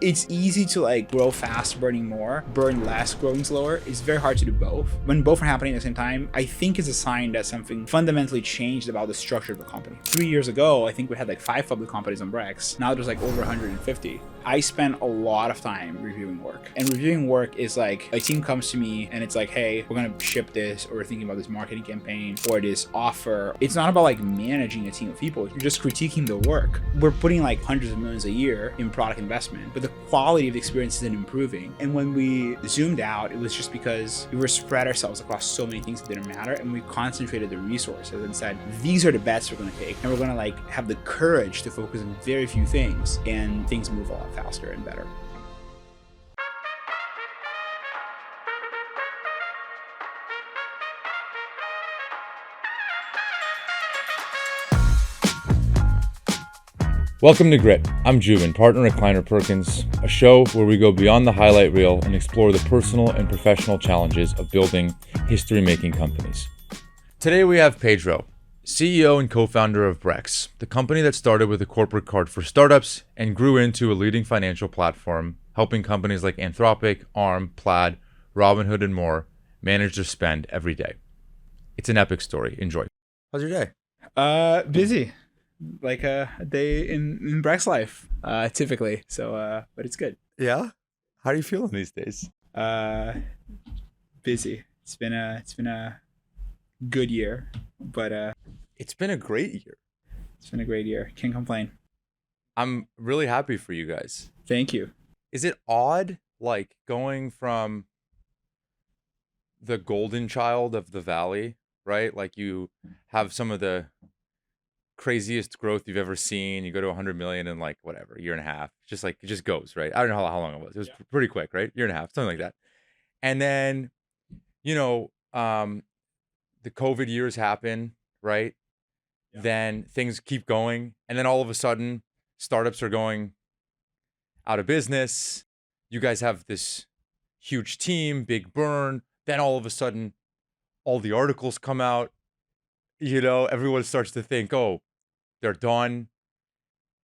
it's easy to like grow fast, burning more, burn less, growing slower. It's very hard to do both. When both are happening at the same time, I think it's a sign that something fundamentally changed about the structure of the company. 3 years ago, I think we had like 5 public companies on Brex. Now there's like over 150. I spend a lot of time reviewing work. And reviewing work is like a team comes to me and it's like, hey, we're gonna ship this, or we're thinking about this marketing campaign or this offer. It's not about like managing a team of people. You're just critiquing the work. We're putting like hundreds of millions a year in product investment, but the quality of the experience isn't improving. And when we zoomed out, it was just because we were spread ourselves across so many things that didn't matter, and we concentrated the resources and said, these are the bets we're gonna take. And we're gonna like have the courage to focus on very few things, and things move a lot faster and better. Welcome to Grit. I'm Juven, partner at Kleiner Perkins, a show where we go beyond the highlight reel and explore the personal and professional challenges of building history-making companies. Today we have Pedro, CEO and co-founder of Brex, the company that started with a corporate card for startups and grew into a leading financial platform, helping companies like Anthropic, Arm, Plaid, Robinhood, and more manage their spend every day. It's an epic story. Enjoy. How's your day? Busy. Like a day in Brex life, typically. So, but it's good. Yeah? How are you feeling these days? Busy. It's been a good year, but It's been a great year. it's been a great year. Can't complain. I'm really happy for you guys. Thank you. Is it odd, like going from the golden child of the valley, right? Like you have some of the craziest growth you've ever seen. You go to 100 million in like whatever, year and a half. Just like it just goes, right? I don't know how long it was. It was pretty quick, right? Year and a half, something like that. And then, the COVID years happen, right? Yeah. Then things keep going, and then all of a sudden, startups are going out of business. You guys have this huge team, big burn. Then all of a sudden, all the articles come out. Everyone starts to think, oh, they're done.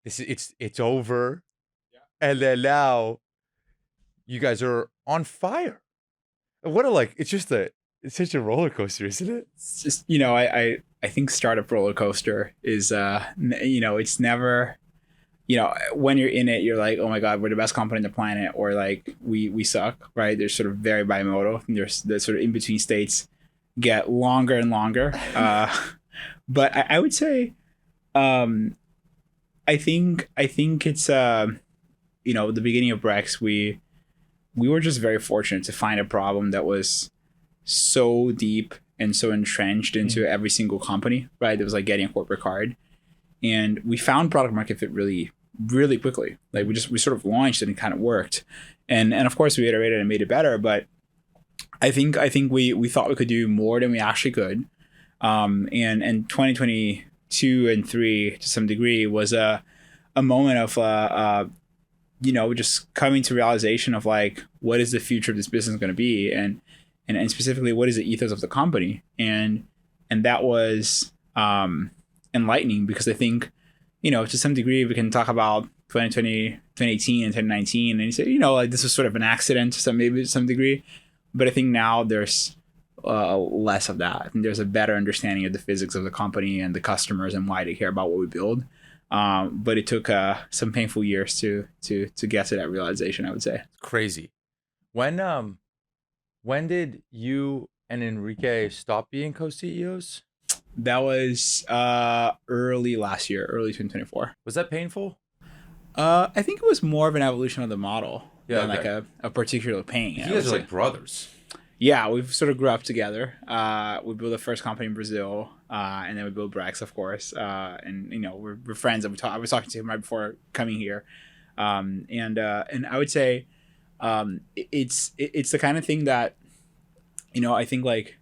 It's over. Yeah. And then now you guys are on fire. It's such a roller coaster, isn't it? It's just, I think startup roller coaster is, it's never, when you're in it, you're like, oh my God, we're the best company on the planet, or like we suck, right? There's sort of very bimodal, and there's the sort of in between states get longer and longer. But I would say, I think it's, the beginning of Brex, we were just very fortunate to find a problem that was so deep and so entrenched into every single company, right? It was like getting a corporate card. And we found product market fit really, really quickly. Like we sort of launched it and kind of worked. And of course we iterated and made it better, but I think we thought we could do more than we actually could. And 2022 and 3 to some degree was a moment of just coming to realization of like, what is the future of this business going to be, and specifically what is the ethos of the company, and that was enlightening, because I think to some degree we can talk about 2020, 2018 and 2019 and you say like this was sort of an accident to some degree, but I think now there's less of that, and there's a better understanding of the physics of the company and the customers and why they care about what we build. But it took some painful years to get to that realization, I would say. Crazy. When did you and Enrique stop being co-CEOs? That was early last year, early 2024. Was that painful? I think it was more of an evolution of the model than okay. like a particular pain. You guys are like brothers. Yeah, we've sort of grew up together. We built the first company in Brazil, and then we built Brex, of course. And we're friends. I was talking to him right before coming here, and I would say it's the kind of thing that I think like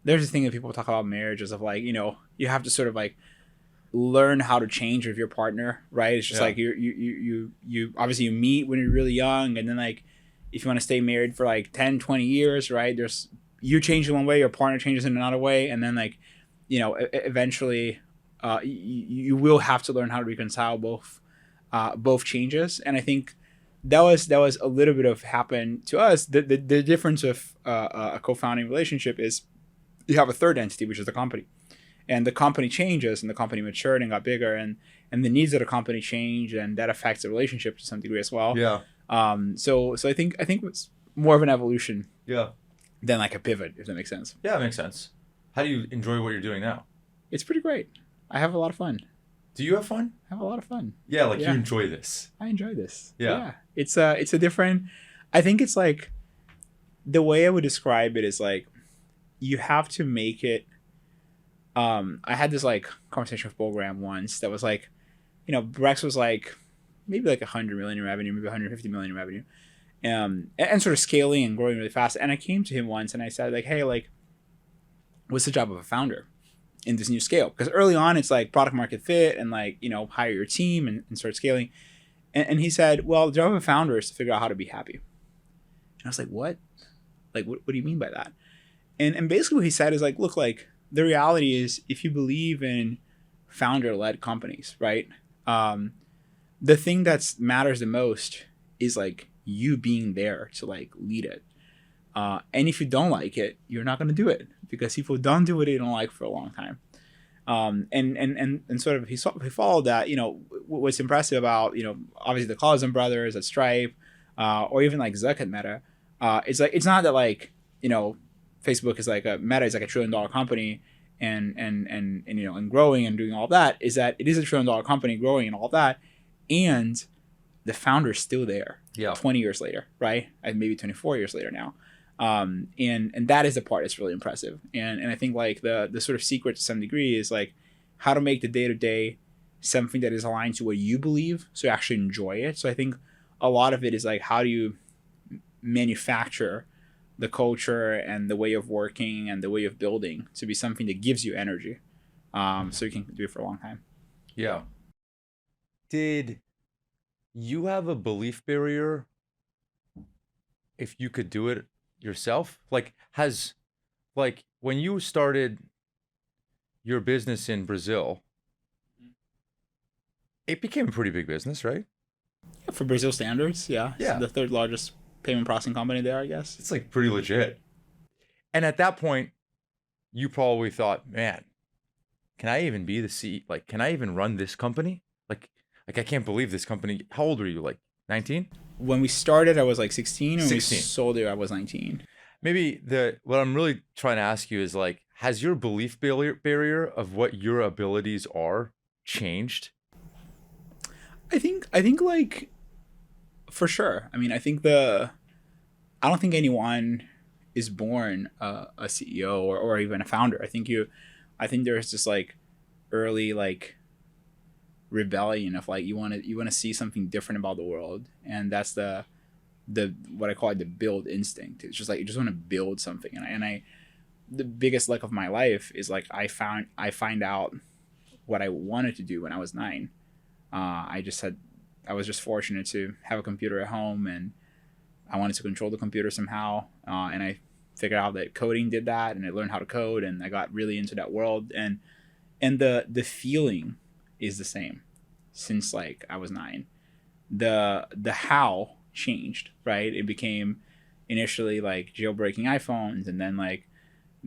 there's this thing that people talk about marriages of like you have to sort of like learn how to change with your partner, right? It's just like you obviously you meet when you're really young, and then like if you want to stay married for like 10, 20 years, right? There's you change in one way, your partner changes in another way, and then like eventually you will have to learn how to reconcile both changes. And I think that was a little bit of happened to us. The difference of a co-founding relationship is you have a third entity, which is the company, and the company changes, and the company matured and got bigger, and the needs of the company change, and that affects the relationship to some degree as well. Yeah. So I think it's more of an evolution Yeah. than like a pivot, if that makes sense. Yeah, it makes sense. How do you enjoy what you're doing now? It's pretty great. I have a lot of fun. Do you have fun? I have a lot of fun. Yeah, like Yeah. you enjoy this. I enjoy this. Yeah. It's a different. I think it's like the way I would describe it is like you have to make it. I had this like conversation with Program once that was like, Brex was like maybe like 100 million in revenue, maybe 150 million in revenue, and sort of scaling and growing really fast. And I came to him once and I said like, hey, like, what's the job of a founder in this new scale? Because early on it's like product market fit and like, hire your team and start scaling. And he said, well, the job of a founder is to figure out how to be happy. And I was like, what? Like, what do you mean by that? And basically what he said is like, look, like the reality is if you believe in founder-led companies, right? The thing that matters the most is like you being there to like lead it. And if you don't like it, you're not going to do it because people don't do what they don't like for a long time. And sort of he followed that. What's impressive about obviously the Collison brothers at Stripe, or even like Zuck at Meta, it's like it's not that like Facebook is like Meta is like $1 trillion company and growing and doing all that. Is that it is $1 trillion company growing and all that, and the founder is still there. Yeah. 20 years later, right? And maybe 24 years later now. And that is the part that's really impressive. And I think like the sort of secret to some degree is like how to make the day-to-day something that is aligned to what you believe, so you actually enjoy it. So I think a lot of it is like how do you manufacture the culture and the way of working and the way of building to be something that gives you energy, so you can do it for a long time. Yeah. Did you have a belief barrier if you could do it yourself? Like when you started your business in Brazil, it became a pretty big business, right? Yeah, for Brazil standards, yeah. Yeah. It's the third largest payment processing company there, I guess. It's like pretty legit. And at that point, you probably thought, man, can I even be the CEO? Like, can I even run this company? Like I can't believe this company. How old were you? Like 19? When we started, I was like 16. When 16. we sold it, I was 19. Maybe what I'm really trying to ask you is like, has your belief barrier of what your abilities are changed? I think like for sure. I mean, I don't think anyone is born a CEO or even a founder. I think there's just like early like rebellion of like you want to see something different about the world, and that's the what I call it the build instinct. It's just like you just want to build something, and I the biggest luck of my life is like I find out what I wanted to do when I was 9. I was just fortunate to have a computer at home, and I wanted to control the computer somehow, and I figured out that coding did that, and I learned how to code, and I got really into that world, and the feeling is the same since like I was 9. The how changed, right? It became initially like jailbreaking iPhones, and then like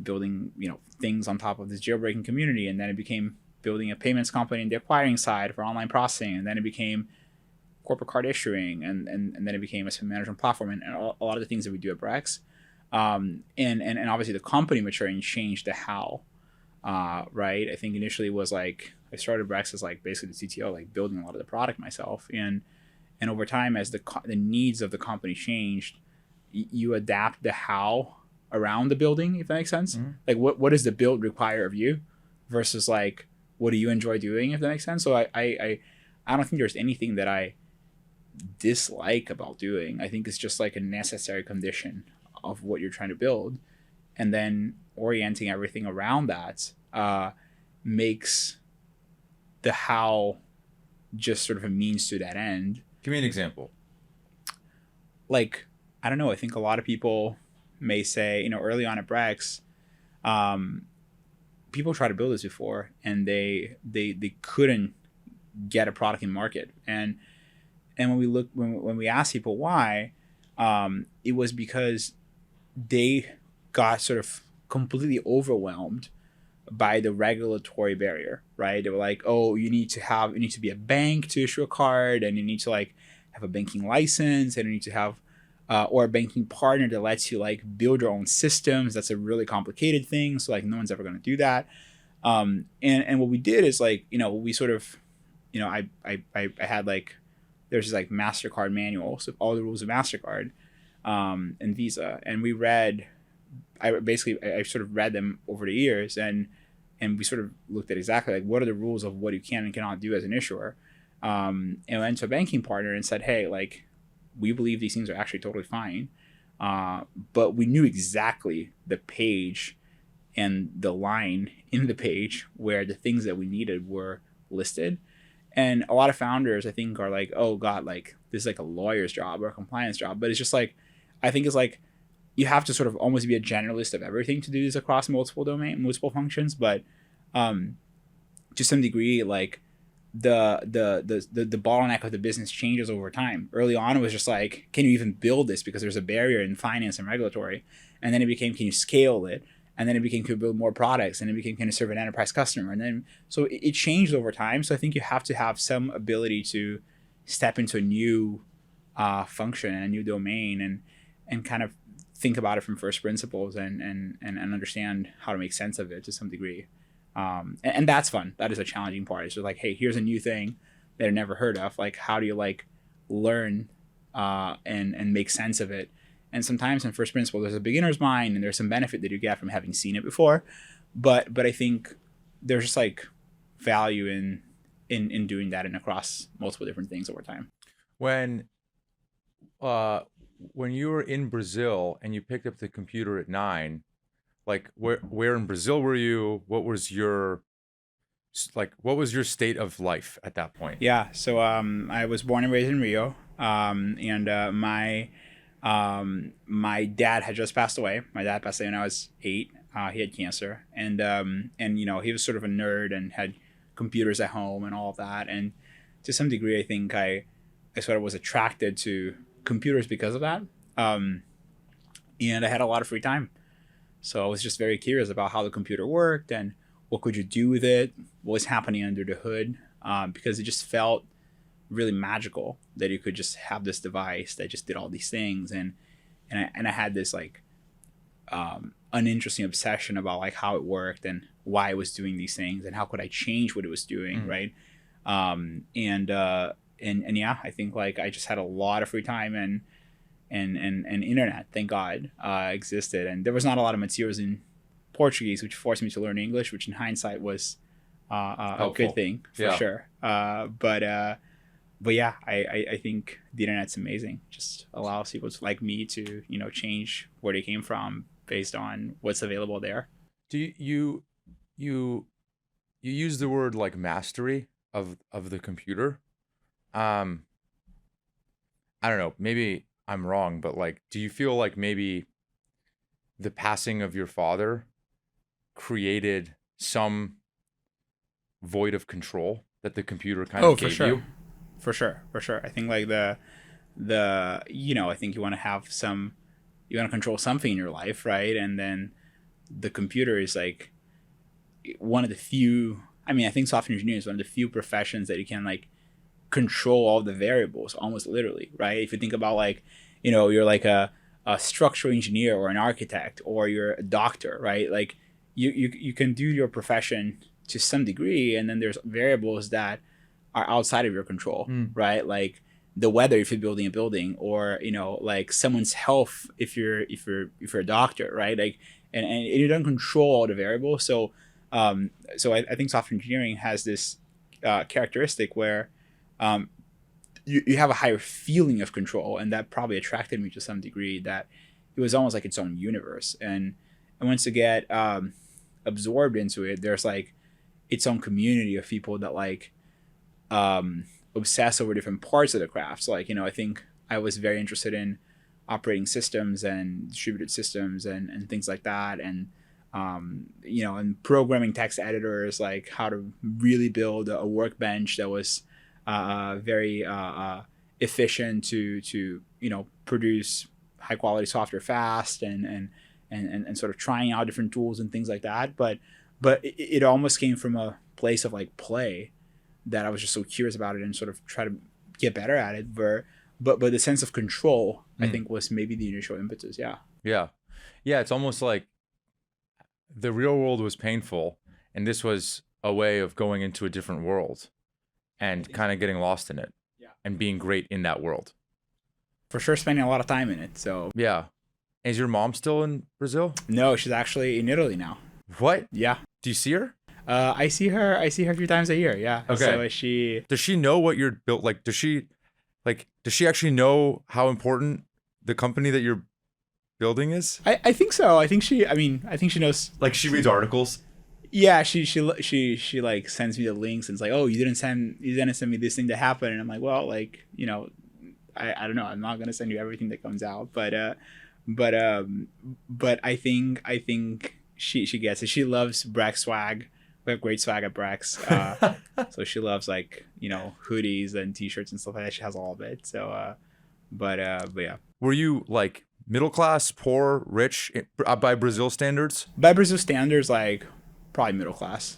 building things on top of this jailbreaking community, and then it became building a payments company in the acquiring side for online processing, and then it became corporate card issuing, and then it became a spend management platform, and a lot of the things that we do at Brex, and obviously the company maturing changed the how, right? I think initially it was like I started Brex as like basically the CTO, like building a lot of the product myself, and over time as the needs of the company changed, you adapt the how around the building, if that makes sense. Mm-hmm. Like what does the build require of you versus like what do you enjoy doing, if that makes sense. So I don't think there's anything that I dislike about doing. I think it's just like a necessary condition of what you're trying to build, and then orienting everything around that makes the how just sort of a means to that end. Give me an example. Like, I don't know, I think a lot of people may say, early on at Brex, people tried to build this before, and they couldn't get a product in market, and And when we look, when we asked people why, it was because they got sort of completely overwhelmed by the regulatory barrier, right? They were like, oh, you need to be a bank to issue a card, and you need to like have a banking license, and you need to have or a banking partner that lets you like build your own systems. That's a really complicated thing. So like no one's ever going to do that. And what we did is like, we sort of, I had like, there's this like MasterCard manual. So all the rules of MasterCard and Visa. And I sort of read them over the years, and we sort of looked at exactly like what are the rules of what you can and cannot do as an issuer. And went to a banking partner and said, hey, like, we believe these things are actually totally fine. But we knew exactly the page and the line in the page where the things that we needed were listed. And a lot of founders, I think, are like, oh God, like this is like a lawyer's job or a compliance job. But it's just like, I think it's like, you have to sort of almost be a generalist of everything to do this across multiple functions. But to some degree, like the bottleneck of the business changes over time. Early on, it was just like, can you even build this? Because there's a barrier in finance and regulatory. And then it became, can you scale it? And then it became, can you build more products? And it became, can you serve an enterprise customer? And then, so it changed over time. So I think you have to have some ability to step into a new function and a new domain and kind of think about it from first principles and understand how to make sense of it to some degree. And that's fun. That is a challenging part. It's just like, hey, here's a new thing that I never heard of. Like, how do you like learn and make sense of it? And sometimes in first principle, there's a beginner's mind and there's some benefit that you get from having seen it before. But I think there's just like value in doing that and across multiple different things over time. When you were in Brazil and you picked up the computer at 9, like where in Brazil were you? What was your state of life at that point? Yeah, so I was born and raised in Rio, and my dad had just passed away. My dad passed away when I was 8. He had cancer, and he was sort of a nerd and had computers at home and all of that. And to some degree, I think I sort of was attracted to computers because of that. And I had a lot of free time. So I was just very curious about how the computer worked and what could you do with it, what was happening under the hood, because it just felt really magical that you could just have this device that just did all these things. And I had this like uninteresting obsession about like how it worked and why it was doing these things and how could I change what it was doing, right? And yeah, I think like I just had a lot of free time and internet, thank God, existed. And there was not a lot of materials in Portuguese, which forced me to learn English, which in hindsight was a good thing for sure. But yeah, I think the internet's amazing. Just allows people like me to, change where they came from based on what's available there. Do you use the word like mastery of the computer? I don't know, maybe I'm wrong, but like, do you feel like maybe the passing of your father created some void of control that the computer kind of gave you? For sure. I think like I think you want to control something in your life, right? And then the computer is like one of the few, I think software engineering is one of the few professions that you can like control all the variables almost literally, right? If you think about like, you're like a structural engineer or an architect or you're a doctor, right? Like you can do your profession to some degree, and then there's variables that are outside of your control, right? Like the weather if you're building a building, or like someone's health if you're a doctor, right? Like and you don't control all the variables. So I think software engineering has this characteristic where you have a higher feeling of control, and that probably attracted me to some degree, that it was almost like its own universe. And once you get absorbed into it, there's like its own community of people that like obsess over different parts of the craft. So like, I think I was very interested in operating systems and distributed systems and things like that. And, and programming text editors, like how to really build a workbench that was very efficient to produce high quality software fast and sort of trying out different tools and things like that. But it almost came from a place of like play that I was just so curious about it and sort of try to get better at it. But the sense of control, I think, was maybe the initial impetus. Yeah. Yeah. Yeah. It's almost like the real world was painful, and this was a way of going into a different world and kind of getting lost in it and being great in that world. For sure, spending a lot of time in it. So yeah. Is your mom still in Brazil? No, she's actually in Italy now. What? Yeah. Do you see her? I see her a few times a year. Yeah. Okay. So does she know what you're built? Like, does she actually know how important the company that you're building is? I think so. I think she knows. Like, she reads articles. Yeah, she like sends me the links and it's like, oh, you didn't send me this thing to happen, and I'm like, well, like, I don't know, I'm not gonna send you everything that comes out, but I think she gets it. She loves Brex swag. We have great swag at Brex, so she loves like hoodies and t-shirts and stuff like that. She has all of it. So, but yeah. Were you like middle class, poor, rich by Brazil standards? By Brazil standards, like probably middle class.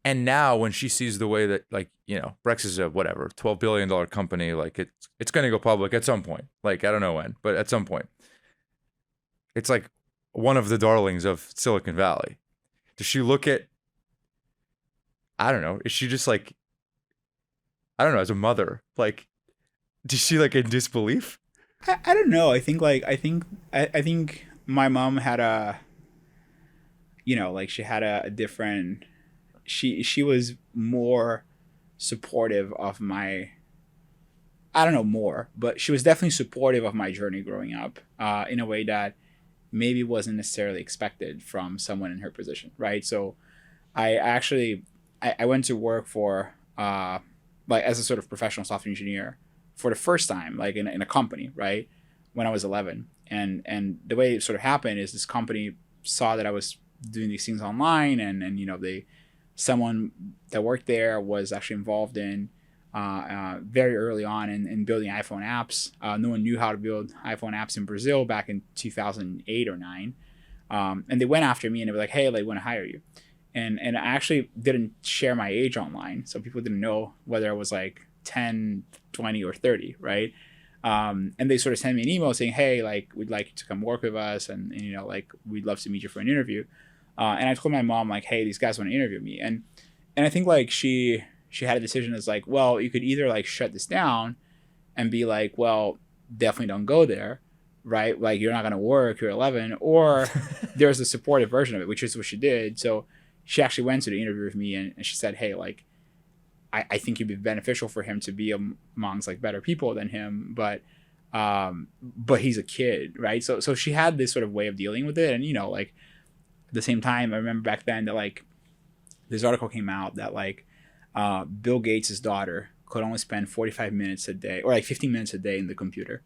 And now when she sees the way that, like, Brex is a whatever $12 billion company, like it's going to go public at some point. Like, I don't know when, but at some point. It's like one of the darlings of Silicon Valley. Does she look at, I don't know, is she just like, I don't know, as a mother, like, does she like in disbelief? I don't know. I think my mom had a, like she had a different, she was more supportive of my, I don't know more, but she was definitely supportive of my journey growing up in a way that maybe wasn't necessarily expected from someone in her position, right? So I went to work for like as a sort of professional software engineer for the first time, like in a company, right, when I was 11. And the way it sort of happened is this company saw that I was doing these things online, and someone that worked there was actually involved in very early on in building iPhone apps. No one knew how to build iPhone apps in Brazil back in 2008 or 9. And they went after me and they were like, hey, like, we want to hire you. And I actually didn't share my age online, so people didn't know whether I was like 10, 20, or 30, right? And they sort of sent me an email saying, hey, like, we'd like you to come work with us, and like, we'd love to meet you for an interview. And I told my mom, like, hey, these guys want to interview me. And I think like she had a decision as like, well, you could either like shut this down and be like, well, definitely don't go there, right? Like, you're not going to work, you're 11, or there's a supportive version of it, which is what she did. So she actually went to the interview with me and she said, hey, like, I think it'd be beneficial for him to be amongst like better people than him, but he's a kid, right? So she had this sort of way of dealing with it. And, like, at the same time, I remember back then that like this article came out that like Bill Gates' daughter could only spend 45 minutes a day, or like 15 minutes a day in the computer.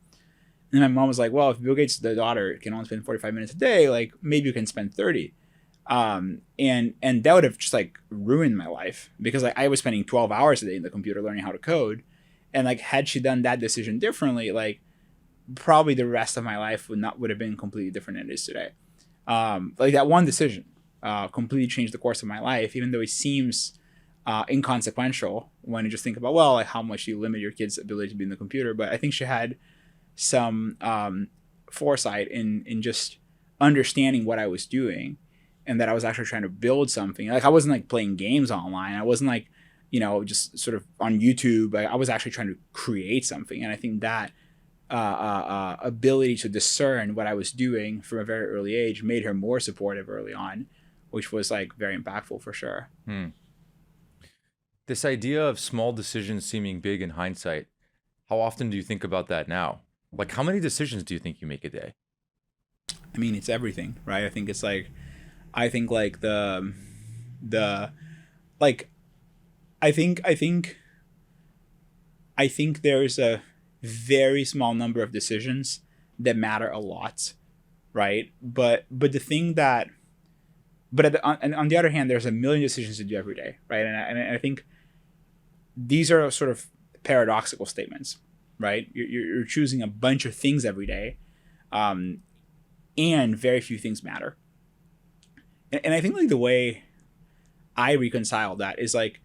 And my mom was like, well, if Bill Gates' daughter can only spend 45 minutes a day, like, maybe you can spend 30. And that would have just like ruined my life, because like I was spending 12 hours a day in the computer learning how to code. And like, had she done that decision differently, like probably the rest of my life would have been completely different than it is today. Like that one decision completely changed the course of my life, even though it seems inconsequential when you just think about, well, like how much you limit your kid's ability to be in the computer. But I think she had some foresight in just understanding what I was doing, and that I was actually trying to build something. Like, I wasn't like playing games online. I wasn't like, just sort of on YouTube. I was actually trying to create something. And I think that ability to discern what I was doing from a very early age made her more supportive early on, which was like very impactful for sure. This idea of small decisions seeming big in hindsight, how often do you think about that now? Like, how many decisions do you think you make a day? I mean, it's everything, right? I think it's like, I think like I think there's a very small number of decisions that matter a lot, right? But the thing that, on the other hand, there's a million decisions to do every day, right? And I think these are sort of paradoxical statements. right? You're choosing a bunch of things every day, and very few things matter. And I think like the way I reconcile that is like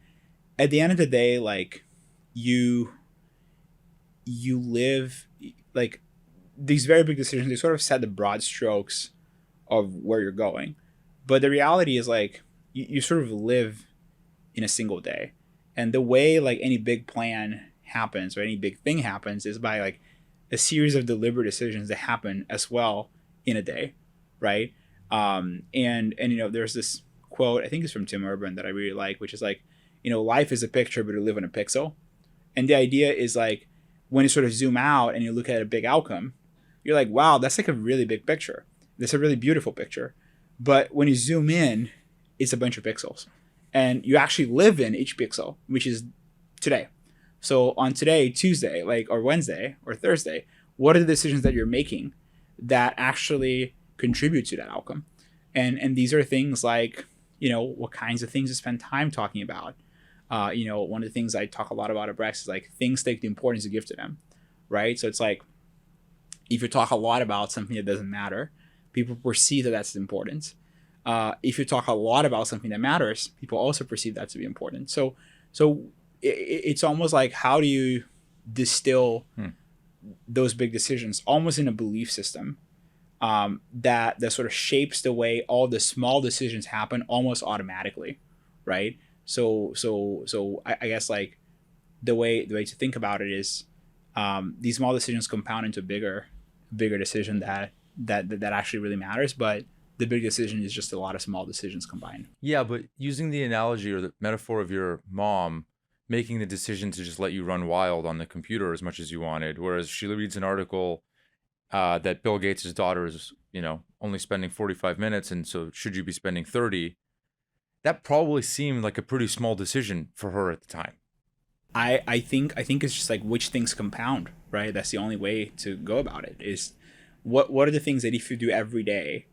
at the end of the day, like you live like these very big decisions. They sort of set the broad strokes of where you're going, but the reality is like you sort of live in a single day, and the way like any big plan happens or any big thing happens is by like a series of deliberate decisions that happen as well in a day, right? And there's this quote, I think it's from Tim Urban, that I really like, which is like, life is a picture, but you live in a pixel. And the idea is like when you sort of zoom out and you look at a big outcome, you're like, wow, that's like a really big picture. That's a really beautiful picture. But when you zoom in, it's a bunch of pixels. And you actually live in each pixel, which is today. So on today, Tuesday, or Wednesday or Thursday, what are the decisions that you're making that actually contribute to that outcome? And these are things like, what kinds of things to spend time talking about. One of the things I talk a lot about at Brex is like things take the importance you give to them, right? So it's like, if you talk a lot about something that doesn't matter, people perceive that that's important. If you talk a lot about something that matters, people also perceive that to be important. So it's almost like, how do you distill those big decisions almost in a belief system that sort of shapes the way all the small decisions happen almost automatically, right? So I guess like the way to think about it is these small decisions compound into bigger decision that actually really matters, but the big decision is just a lot of small decisions combined. Yeah, but using the analogy or the metaphor of your mom making the decision to just let you run wild on the computer as much as you wanted, whereas she reads an article that Bill Gates' daughter is, only spending 45 minutes, and so should you be spending 30? That probably seemed like a pretty small decision for her at the time. I think it's just like which things compound, right? That's the only way to go about it. Is what are the things that if you do every day,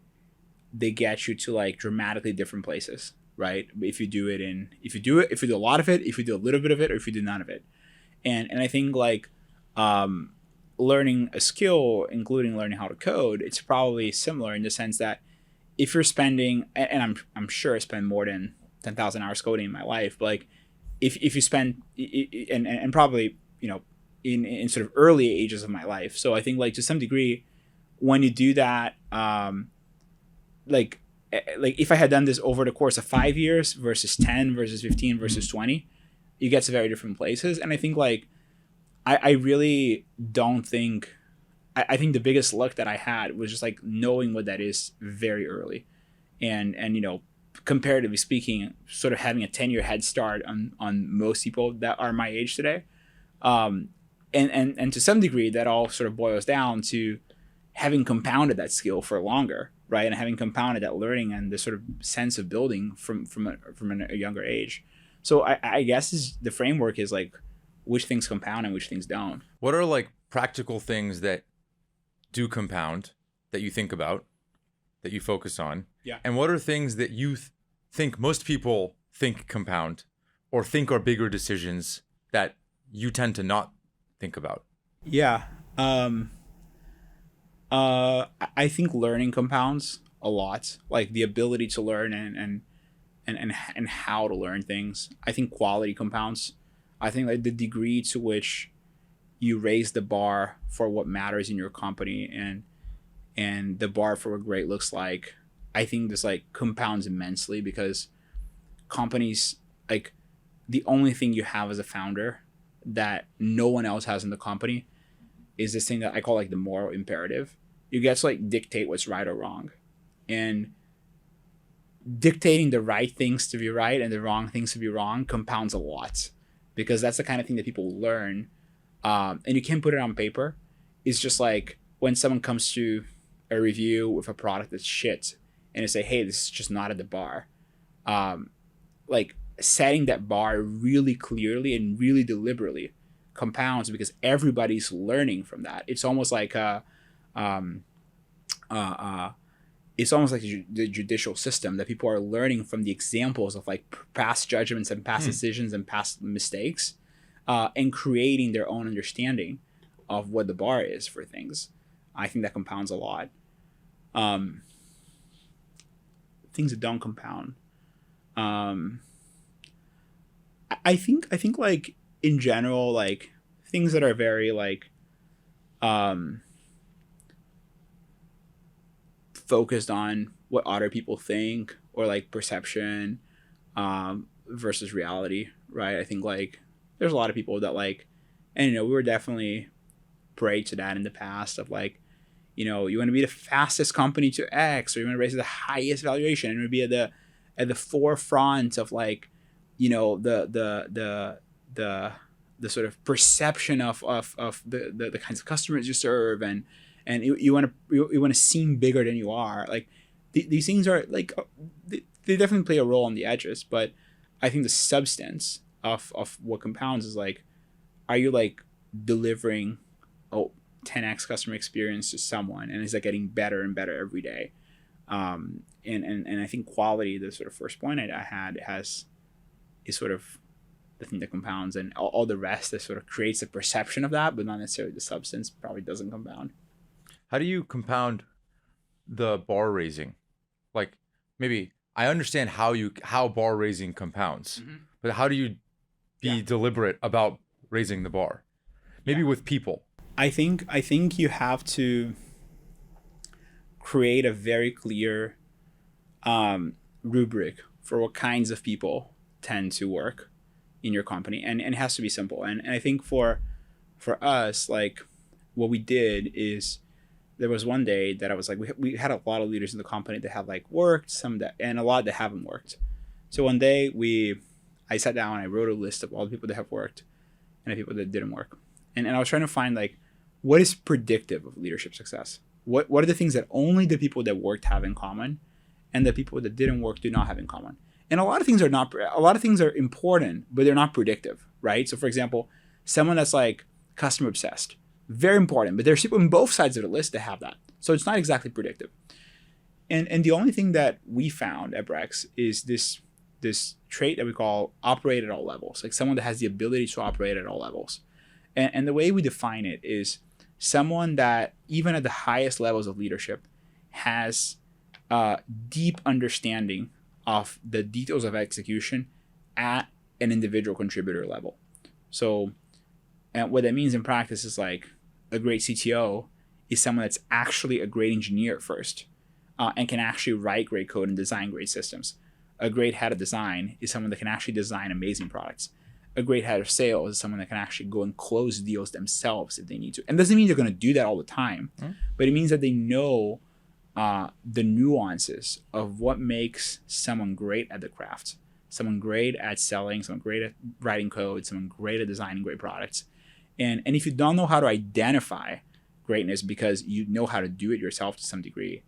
they get you to like dramatically different places, right? If you do a lot of it, if you do a little bit of it, or if you do none of it. And I think like learning a skill, including learning how to code, it's probably similar in the sense that if you're spending, and I'm sure I spend more than 10,000 hours coding in my life, but like if you spend, and probably, in sort of early ages of my life. So I think like to some degree, when you do that, like if I had done this over the course of 5 years versus 10 versus 15 versus 20, you get to very different places. And I think like, I really don't think, I think the biggest luck that I had was just like knowing what that is very early. And comparatively speaking, sort of having a 10-year head start on most people that are my age today. And to some degree, that all sort of boils down to having compounded that skill for longer, right? And having compounded that learning and the sort of sense of building from a younger age. So I guess the framework is like which things compound and which things don't. What are like practical things that do compound that you think about, that you focus on? Yeah. And what are things that you think most people think compound or think are bigger decisions that you tend to not think about? Yeah. I think learning compounds a lot, like the ability to learn and how to learn things. I think quality compounds. I think like the degree to which you raise the bar for what matters in your company and the bar for what great looks like, I think this like compounds immensely, because companies, like the only thing you have as a founder that no one else has in the company is this thing that I call like the moral imperative. You get to like dictate what's right or wrong, and dictating the right things to be right and the wrong things to be wrong compounds a lot, because that's the kind of thing that people learn. And you can't put it on paper. It's just like when someone comes to a review with a product that's shit and they say, hey, this is just not at the bar. Like setting that bar really clearly and really deliberately compounds, because everybody's learning from that. It's almost like it's almost like the judicial system, that people are learning from the examples of like past judgments and past decisions and past mistakes, and creating their own understanding. of what the bar is for things, I think that compounds a lot. Things that don't compound. I think like in general, like things that are very like focused on what other people think, or like perception versus reality, right? I think like there's a lot of people that like, and we were definitely prey to that in the past of like, you want to be the fastest company to X, or you want to raise the highest valuation and be at the forefront of like, the sort of perception of the kinds of customers you serve, and you want to seem bigger than you are. Like these things are like they definitely play a role on the edges, but I think the substance of what compounds is like, are you like delivering 10x customer experience to someone, and is that getting better and better every day? And I think quality, the sort of first point I had, is sort of the thing that compounds, and all the rest that sort of creates a perception of that, but not necessarily the substance, probably doesn't compound. How do you compound the bar raising? Like, maybe I understand how bar raising compounds, but how do you be deliberate about raising the bar? Maybe with people. I think you have to create a very clear rubric for what kinds of people tend to work in your company, and it has to be simple. And I think for us, like what we did is, there was one day that I was like, we had a lot of leaders in the company that have like worked, some that, and a lot that haven't worked. So one day I sat down and I wrote a list of all the people that have worked and the people that didn't work. And I was trying to find like, what is predictive of leadership success? What are the things that only the people that worked have in common, and the people that didn't work do not have in common? And a lot of things are important, but they're not predictive, right? So for example, someone that's like customer obsessed, very important, but there's people on both sides of the list that have that. So it's not exactly predictive. And the only thing that we found at Brex is this trait that we call operate at all levels, like someone that has the ability to operate at all levels. And the way we define it is someone that even at the highest levels of leadership has a deep understanding of the details of execution at an individual contributor level. So, and what that means in practice is like, a great CTO is someone that's actually a great engineer at first, and can actually write great code and design great systems. A great head of design is someone that can actually design amazing products. A great head of sales is someone that can actually go and close deals themselves if they need to. And doesn't mean they're going to do that all the time, but it means that they know the nuances of what makes someone great at the craft, someone great at selling, someone great at writing code, someone great at designing great products. And if you don't know how to identify greatness because you know how to do it yourself to some degree,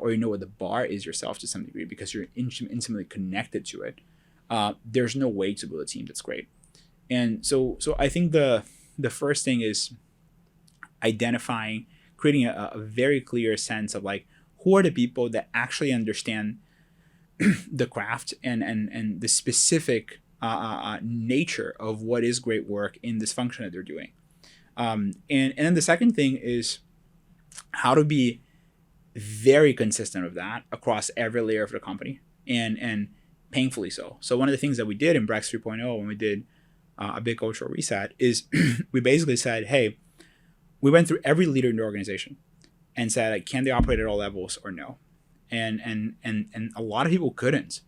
or you know what the bar is yourself to some degree because you're intimately connected to it, there's no way to build a team that's great. And so I think the first thing is identifying, creating a very clear sense of like, who are the people that actually understand the craft and the specific nature of what is great work in this function that they're doing. And then the second thing is how to be very consistent with that across every layer of the company, and painfully so. So one of the things that we did in Brex 3.0 when we did a big cultural reset is we basically said, hey, we went through every leader in the organization and said, like, can they operate at all levels or no? And a lot of people couldn't.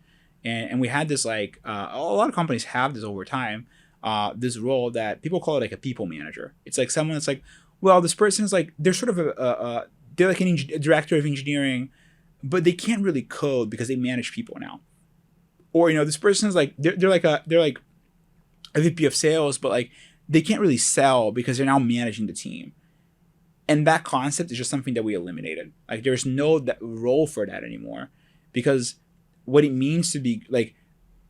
And we had this like, a lot of companies have this over time, this role that people call it like a people manager. It's like someone that's like, well, this person is like, they're sort of they're like a director of engineering, but they can't really code because they manage people now. Or, this person is like, they're like a VP of sales, but like they can't really sell because they're now managing the team. And that concept is just something that we eliminated. Like there's no role for that anymore, because what it means to be like,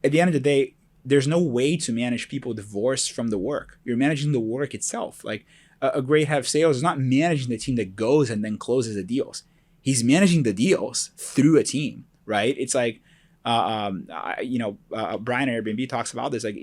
at the end of the day, there's no way to manage people divorced from the work. You're managing the work itself. Like a great head of sales is not managing the team that goes and then closes the deals. He's managing the deals through a team, right? It's like, Brian at Airbnb talks about this. Like,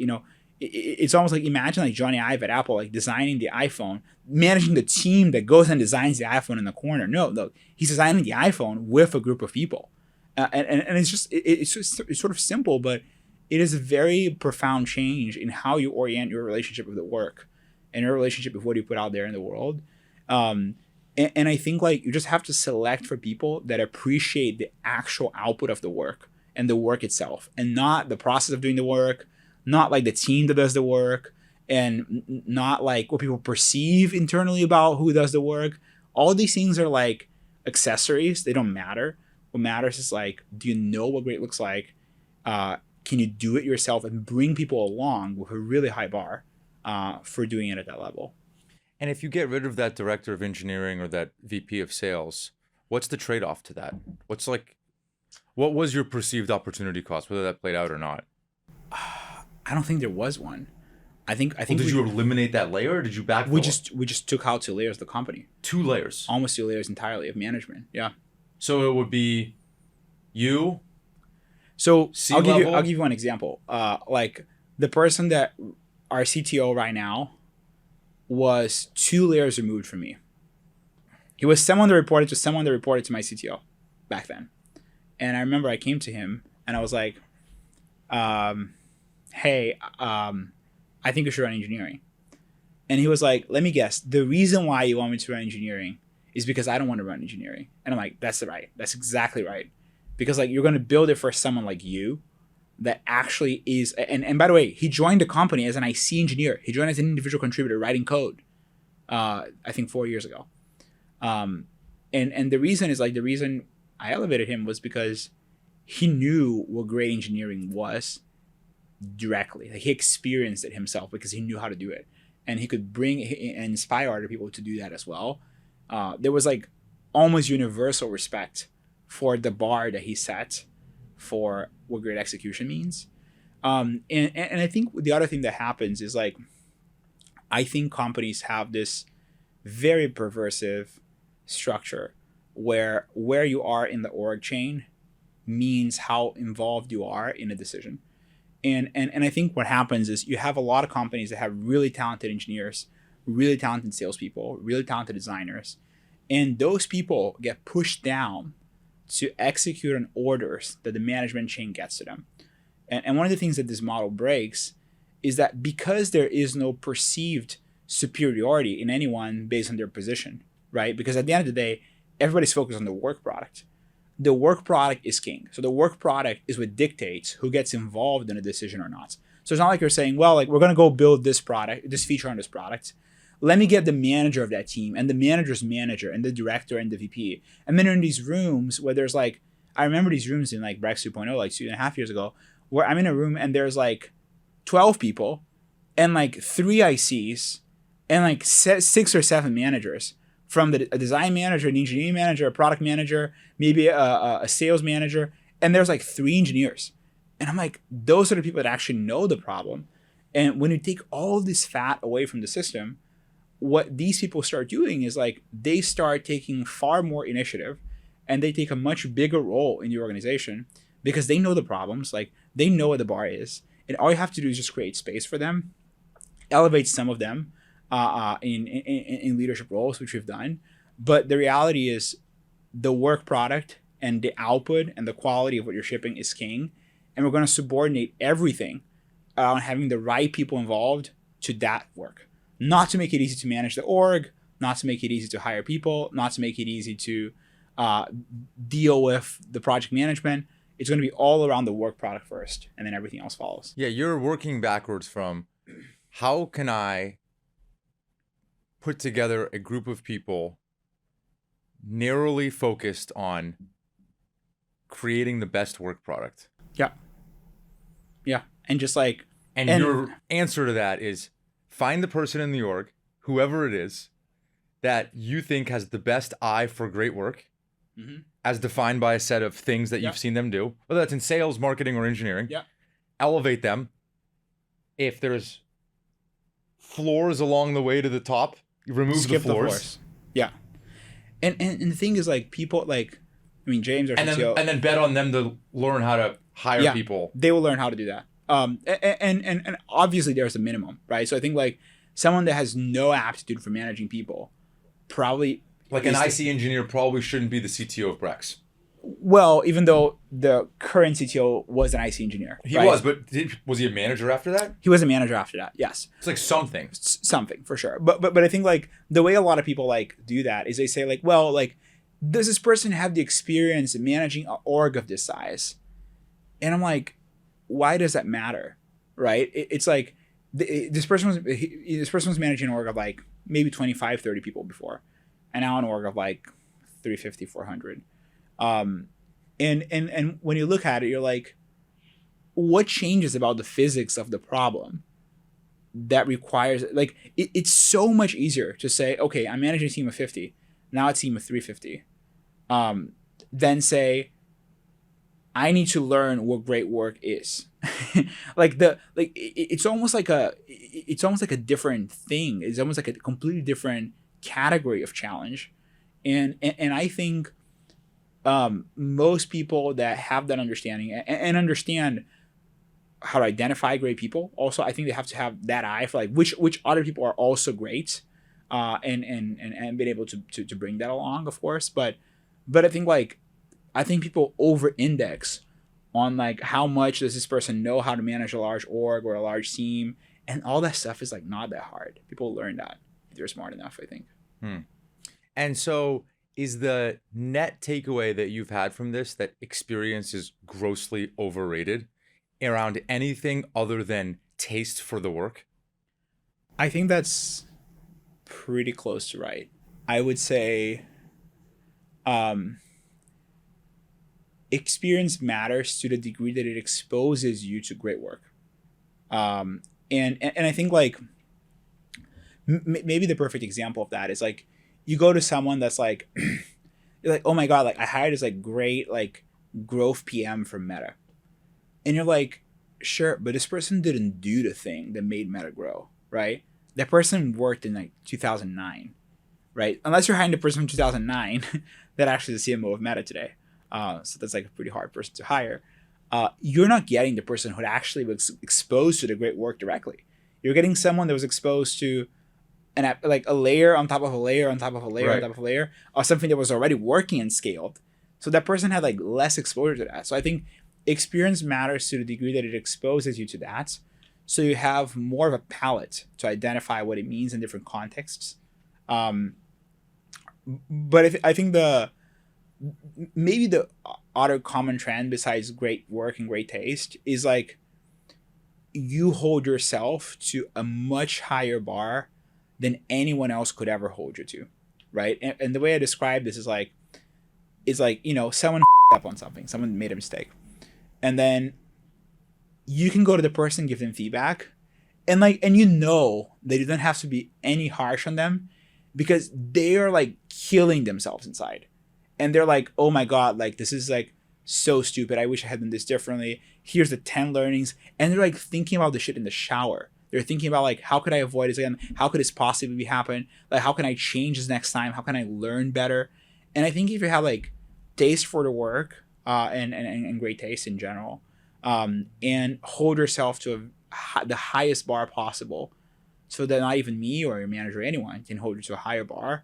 it's almost like, imagine like Johnny Ive at Apple, like designing the iPhone, managing the team that goes and designs the iPhone in the corner. No, he's designing the iPhone with a group of people. And it's just, it's sort of simple, but it is a very profound change in how you orient your relationship with the work and your relationship with what you put out there in the world. And I think like you just have to select for people that appreciate the actual output of the work and the work itself, and not the process of doing the work, not like the team that does the work, and not like what people perceive internally about who does the work. All these things are like accessories. They don't matter. What matters is like, do you know what great looks like? Can you do it yourself and bring people along with a really high bar for doing it at that level? And if you get rid of that director of engineering or that VP of sales, what's the trade-off to that? What was your perceived opportunity cost, whether that played out or not? I don't think there was one. I think. Did you eliminate that layer, or did you backfill? We just took out 2 layers of the company. 2 layers. Almost 2 layers entirely of management. Yeah. So it would be you. So C-level? I'll give you one example. Like the person that our CTO right now was 2 layers removed from me. He was someone that reported to my CTO back then. And I remember I came to him and I was like, hey, I think you should run engineering. And he was like, let me guess, the reason why you want me to run engineering is because I don't want to run engineering. And I'm like, that's exactly right. Because like you're going to build it for someone like you that actually is, and by the way, he joined the company as an IC engineer. He joined as an individual contributor writing code, I think 4 years ago. And the reason I elevated him was because he knew what great engineering was directly. Like he experienced it himself because he knew how to do it. And he could bring and inspire other people to do that as well. There was like almost universal respect for the bar that he set for what great execution means. And I think the other thing that happens is like, I think companies have this very perversive structure where you are in the org chain means how involved you are in a decision. And I think what happens is you have a lot of companies that have really talented engineers, really talented salespeople, really talented designers, and those people get pushed down to execute on orders that the management chain gets to them. And one of the things that this model breaks is that because there is no perceived superiority in anyone based on their position, right? Because at the end of the day, everybody's focused on the work product. The work product is king. So the work product is what dictates who gets involved in a decision or not. So it's not like you're saying, well, like we're going to go build this product, this feature on this product. Let me get the manager of that team and the manager's manager and the director and the VP. And then in these rooms where there's like, I remember these rooms in like Brex 3.0, like 2.5 years ago, where I'm in a room and there's like 12 people and like 3 ICs and like 6 or 7 managers, from a design manager, an engineering manager, a product manager, maybe a sales manager, and there's like 3 engineers. And I'm like, those are the people that actually know the problem. And when you take all of this fat away from the system, what these people start doing is like they start taking far more initiative and they take a much bigger role in the organization because they know the problems, like they know what the bar is. And all you have to do is just create space for them, elevate some of them in leadership roles, which we've done. But the reality is the work product and the output and the quality of what you're shipping is king. And we're going to subordinate everything on having the right people involved to that work. Not to make it easy to manage the org, not to make it easy to hire people, not to make it easy to deal with the project management. It's going to be all around the work product first, and then everything else follows. Yeah, you're working backwards from how can I put together a group of people narrowly focused on creating the best work product. Yeah. Yeah. And just like... And your answer to that is find the person in the org, whoever it is, that you think has the best eye for great work, as defined by a set of things that you've seen them do, whether that's in sales, marketing, or engineering. Yeah. Elevate them. If there's floors along the way to the top, you remove the floors. Yeah. And the thing is, like, people, like, I mean, James, our CTO... And then bet on them to learn how to hire people. They will learn how to do that. And obviously there's a minimum, right? So I think like someone that has no aptitude for managing people probably Like an IC engineer probably shouldn't be the CTO of Brex. Well, even though the current CTO was an IC engineer, He right? was, but was he a manager after that? He was a manager after that. Yes, it's like something, something for sure. But I think like the way a lot of people like do that is they say like, well, like does this person have the experience in managing an org of this size? And I'm like, why does that matter, right? It's like this person was managing an org of like maybe 25, 30 people before, and now an org of like 350, 400. And when you look at it, you're like, what changes about the physics of the problem that requires like it's so much easier to say, okay, I'm managing a team of 50, now a team of 350, than say, I need to learn what great work is. It's almost like a different thing. It's almost like a completely different category of challenge, and I think most people that have that understanding and understand how to identify great people, also I think they have to have that eye for like which other people are also great, and being able to bring that along, of course. But I think people over-index on like how much does this person know how to manage a large org or a large team, and all that stuff is like not that hard. People learn that if they're smart enough, I think. And so is the net takeaway that you've had from this that experience is grossly overrated around anything other than taste for the work? I think that's pretty close to right. I would say experience matters to the degree that it exposes you to great work. And I think like maybe the perfect example of that is like you go to someone that's like you're like, oh my god, like I hired this like great like growth PM from Meta, and you're like, sure, but this person didn't do the thing that made Meta grow, right? That person worked in like 2009, right? Unless you're hiring the person from 2009 that actually is the CMO of Meta today. So that's like a pretty hard person to hire. You're not getting the person who actually was exposed to the great work directly. You're getting someone that was exposed to like a layer on top of a layer on top of a layer on top of a layer of something that was already working and scaled. So that person had like less exposure to that. So I think experience matters to the degree that it exposes you to that. So you have more of a palette to identify what it means in different contexts. But I think maybe the other common trend besides great work and great taste is like you hold yourself to a much higher bar than anyone else could ever hold you to, right? And the way I describe this is like, you know, someone up on something, someone made a mistake, and then you can go to the person, give them feedback, and you know that you don't have to be any harsh on them because they are like killing themselves inside. And they're like, oh my God, like this is like so stupid. I wish I had done this differently. Here's the 10 learnings. And they're like thinking about the shit in the shower. They're thinking about like, how could I avoid this again? How could this possibly happen? Like, how can I change this next time? How can I learn better? And I think if you have like taste for the work and great taste in general, and hold yourself to the highest bar possible so that not even me or your manager or anyone can hold you to a higher bar,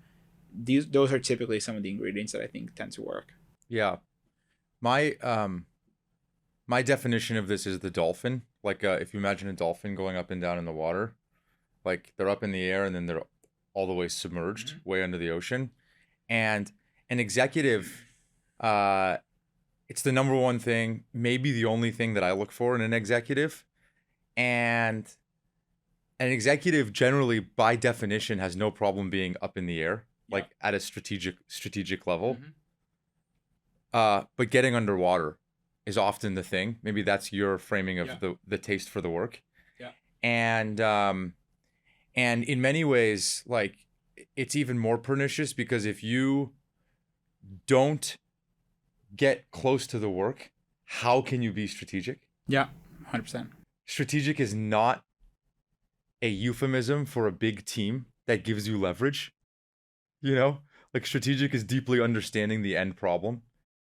those are typically some of the ingredients that I think tend to work. Yeah. My definition of this is the dolphin. Like if you imagine a dolphin going up and down in the water, like they're up in the air and then they're all the way submerged way under the ocean. And an executive, it's the number one thing, maybe the only thing that I look for in an executive. And an executive generally by definition has no problem being up in the air, like at a strategic level. But getting underwater is often the thing. Maybe that's your framing of the taste for the work. Yeah. And in many ways, like it's even more pernicious because if you don't get close to the work, how can you be strategic? Yeah, 100%. Strategic is not a euphemism for a big team that gives you leverage. You know, like strategic is deeply understanding the end problem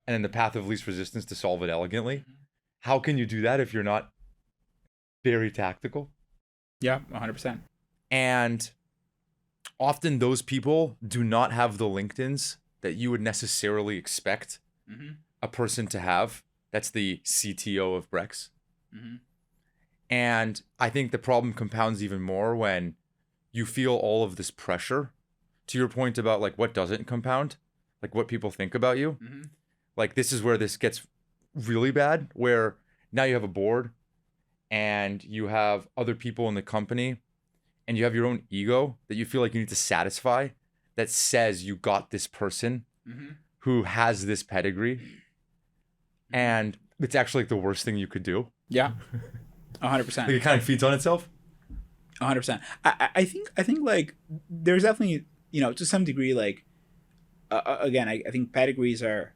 and then the path of least resistance to solve it elegantly. How can you do that if you're not very tactical. Yeah, 100%. And often those people do not have the LinkedIns that you would necessarily expect a person to have. That's the CTO of Brex. And I think the problem compounds even more when you feel all of this pressure. To your point about like what doesn't compound, like what people think about you. Like this is where this gets really bad, where now you have a board and you have other people in the company and you have your own ego that you feel like you need to satisfy that says you got this person who has this pedigree. And it's actually like the worst thing you could do. Yeah, 100%. Like it kind of feeds on itself. 100%. I think like there's definitely, to some degree, like, again, I think pedigrees are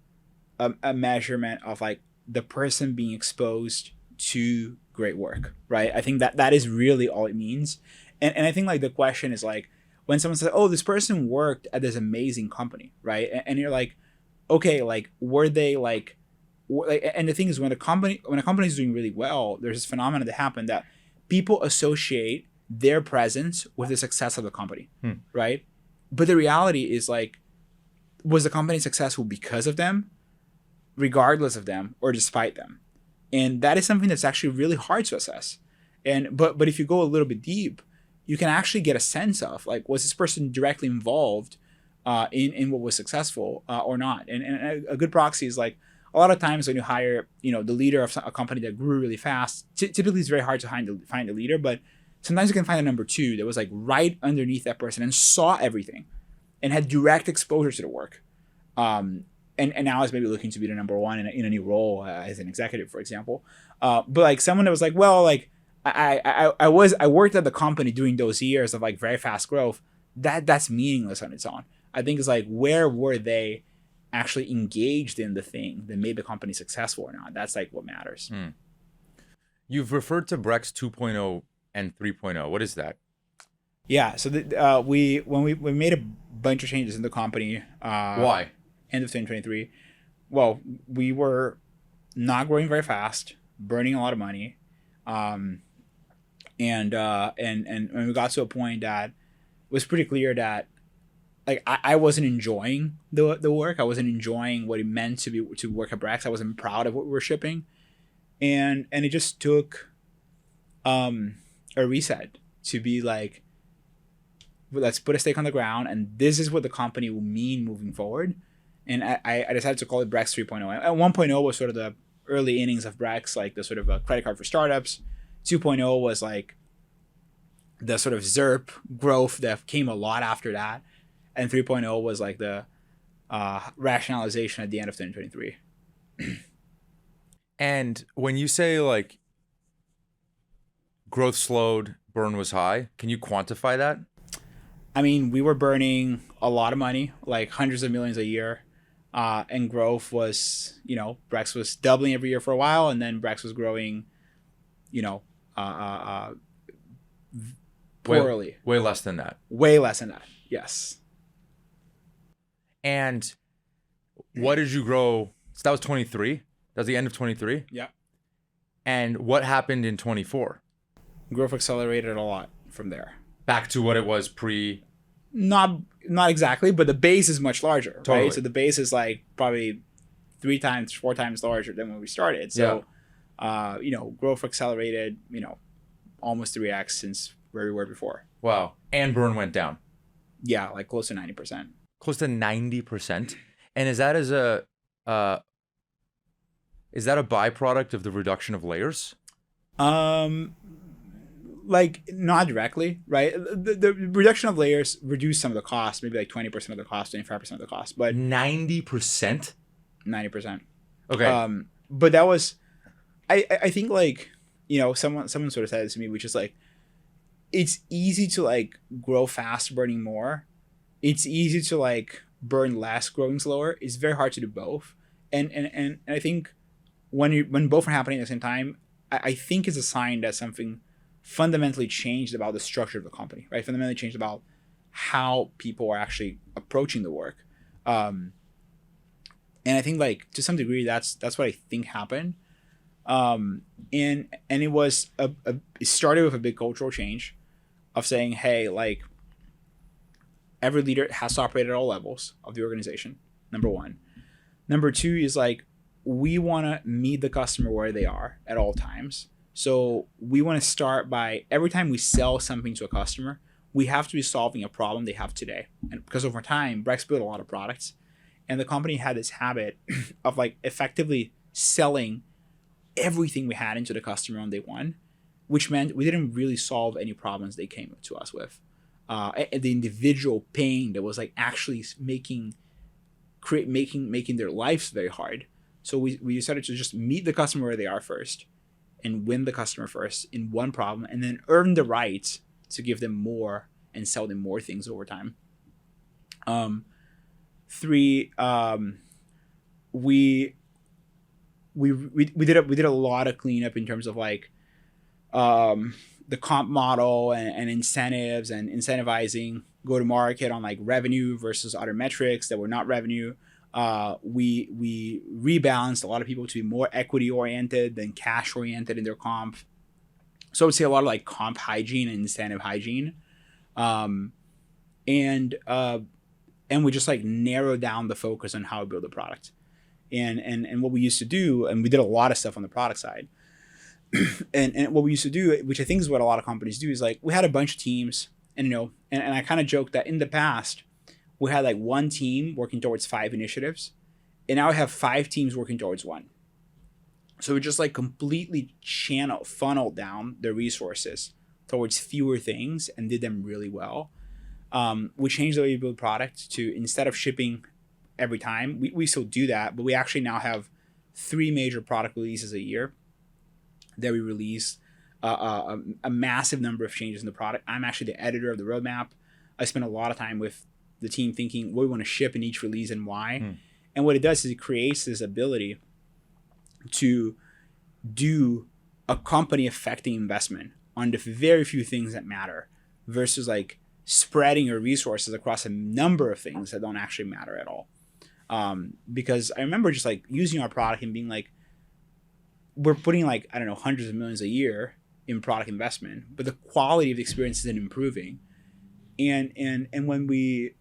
a measurement of like the person being exposed to great work, right? I think that is really all it means. And I think like the question is like when someone says, oh, this person worked at this amazing company, right? And you're like, okay, like were they like, and the thing is when a company is doing really well, there's this phenomenon that happened that people associate their presence with the success of the company, right? But the reality is like, was the company successful because of them, regardless of them, or despite them? And that is something that's actually really hard to assess. And but if you go a little bit deep, you can actually get a sense of like, was this person directly involved in what was successful or not? And a good proxy is like a lot of times when you hire, the leader of a company that grew really fast, typically it's very hard to find the leader, but sometimes you can find a number two that was like right underneath that person and saw everything and had direct exposure to the work. And now is maybe looking to be the number one in a new role as an executive, for example. But like someone that was like, well, like I worked at the company during those years of like very fast growth. That's meaningless on its own. I think it's like, where were they actually engaged in the thing that made the company successful or not? That's like what matters. You've referred to Brex 2.0 and 3.0. What is that? Yeah. So we made a bunch of changes in the company. Why? End of 2023. Well, we were not growing very fast, burning a lot of money, and we got to a point that it was pretty clear that like I wasn't enjoying the work. I wasn't enjoying what it meant to work at Brex. I wasn't proud of what we were shipping, and it just took a reset to be like, let's put a stake on the ground, and this is what the company will mean moving forward. And I decided to call it Brex 3.0. And 1.0 was sort of the early innings of Brex, like the sort of a credit card for startups. 2.0 was like the sort of ZERP growth that came a lot after that. And 3.0 was like the rationalization at the end of 2023. And when you say like growth slowed, burn was high, can you quantify that? I mean, we were burning a lot of money, like hundreds of millions a year. And growth was, Brex was doubling every year for a while, and then Brex was growing, poorly. Way less than that. Way less than that. Yes. And what did you grow? So that was 23. That was the end of 23. Yeah. And what happened in 24? Growth accelerated a lot from there. Back to what it was pre. Not exactly, but the base is much larger, Totally. right? So the base is like probably 4 times larger than when we started. So, growth accelerated, almost 3x since where we were before. Wow. And burn went down. Yeah, like close to 90%. Close to 90%. And is that a byproduct of the reduction of layers? Like not directly, right? The reduction of layers reduced some of the cost, maybe like 20% of the cost, 25% of the cost, but 90%? 90%. Okay. But that was, I think like, someone sort of said it to me, which is like, it's easy to like grow fast, burning more. It's easy to like burn less, growing slower. It's very hard to do both. And I think when both are happening at the same time, I think it's a sign that something fundamentally changed about the structure of the company, right? Fundamentally changed about how people are actually approaching the work. And I think like to some degree that's what I think happened. And it was it started with a big cultural change of saying, hey, like every leader has to operate at all levels of the organization. Number one. Number two is like we want to meet the customer where they are at all times. So we want to start by every time we sell something to a customer, we have to be solving a problem they have today. And because over time, Brex built a lot of products, and the company had this habit of like effectively selling everything we had into the customer on day one, which meant we didn't really solve any problems they came to us with. And the individual pain that was like actually making their lives very hard. So we decided to just meet the customer where they are first and win the customer first in one problem, and then earn the right to give them more and sell them more things over time. Three, we did a lot of cleanup in terms of like the comp model and incentives and incentivizing go to market on like revenue versus other metrics that were not revenue. We rebalanced a lot of people to be more equity oriented than cash oriented in their comp. So I would say a lot of like comp hygiene and incentive hygiene. And we just like narrowed down the focus on how to build a product. And what we used to do, and we did a lot of stuff on the product side. and what we used to do, which I think is what a lot of companies do, is like we had a bunch of teams, and and I kind of joked that in the past we had like one team working towards 5 initiatives, and now we have 5 teams working towards one. So we just like completely funneled down the resources towards fewer things and did them really well. We changed the way we build product to, instead of shipping every time, we still do that, but we actually now have 3 major product releases a year that we release, a massive number of changes in the product. I'm actually the editor of the roadmap. I spend a lot of time with the team thinking what we want to ship in each release and why. And what it does is it creates this ability to do a company affecting investment on the very few things that matter versus like spreading your resources across a number of things that don't actually matter at all. Because I remember just like using our product and being like, we're putting like, I don't know, hundreds of millions a year in product investment, but the quality of the experience isn't improving. And when we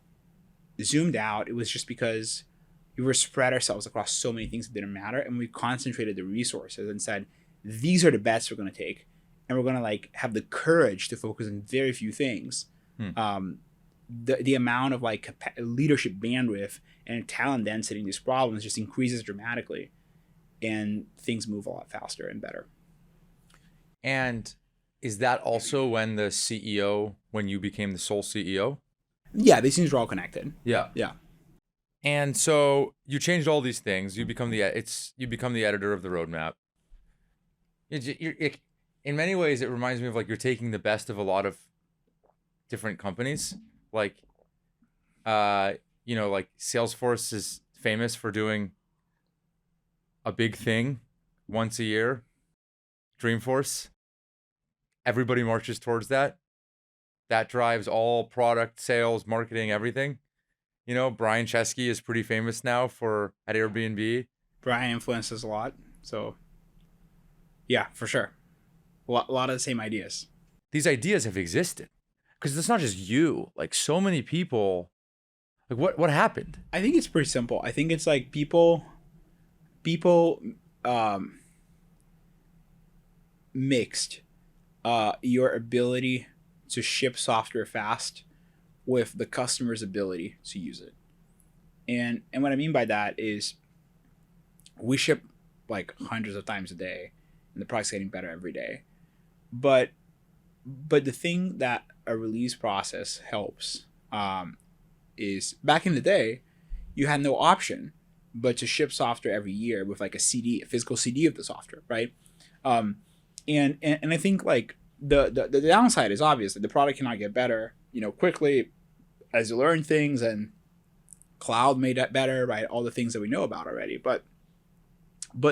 zoomed out, it was just because we were spread ourselves across so many things that didn't matter, and we concentrated the resources and said, these are the bets we're going to take, and we're going to like have the courage to focus on very few things. The amount of like leadership bandwidth and talent density in these problems just increases dramatically, and things move a lot faster and better. And is that also when you became the sole CEO? Yeah, these things are all connected. Yeah. And so you changed all these things. You become the editor of the roadmap. In many ways, it reminds me of like you're taking the best of a lot of different companies. Like, like Salesforce is famous for doing a big thing once a year. Dreamforce. Everybody marches towards that. That drives all product, sales, marketing, everything. Brian Chesky is pretty famous now at Airbnb. Brian influences a lot. So, yeah, for sure. A lot of the same ideas. These ideas have existed. Because it's not just you. Like, so many people. Like, what happened? I think it's pretty simple. I think it's like people mixed your ability to ship software fast with the customer's ability to use it. And what I mean by that is we ship like hundreds of times a day, and the product's getting better every day. But the thing that a release process helps is back in the day, you had no option but to ship software every year with like a physical CD of the software, right? And I think like the downside is obvious that the product cannot get better, quickly as you learn things, and cloud made that better, right? All the things that we know about already. But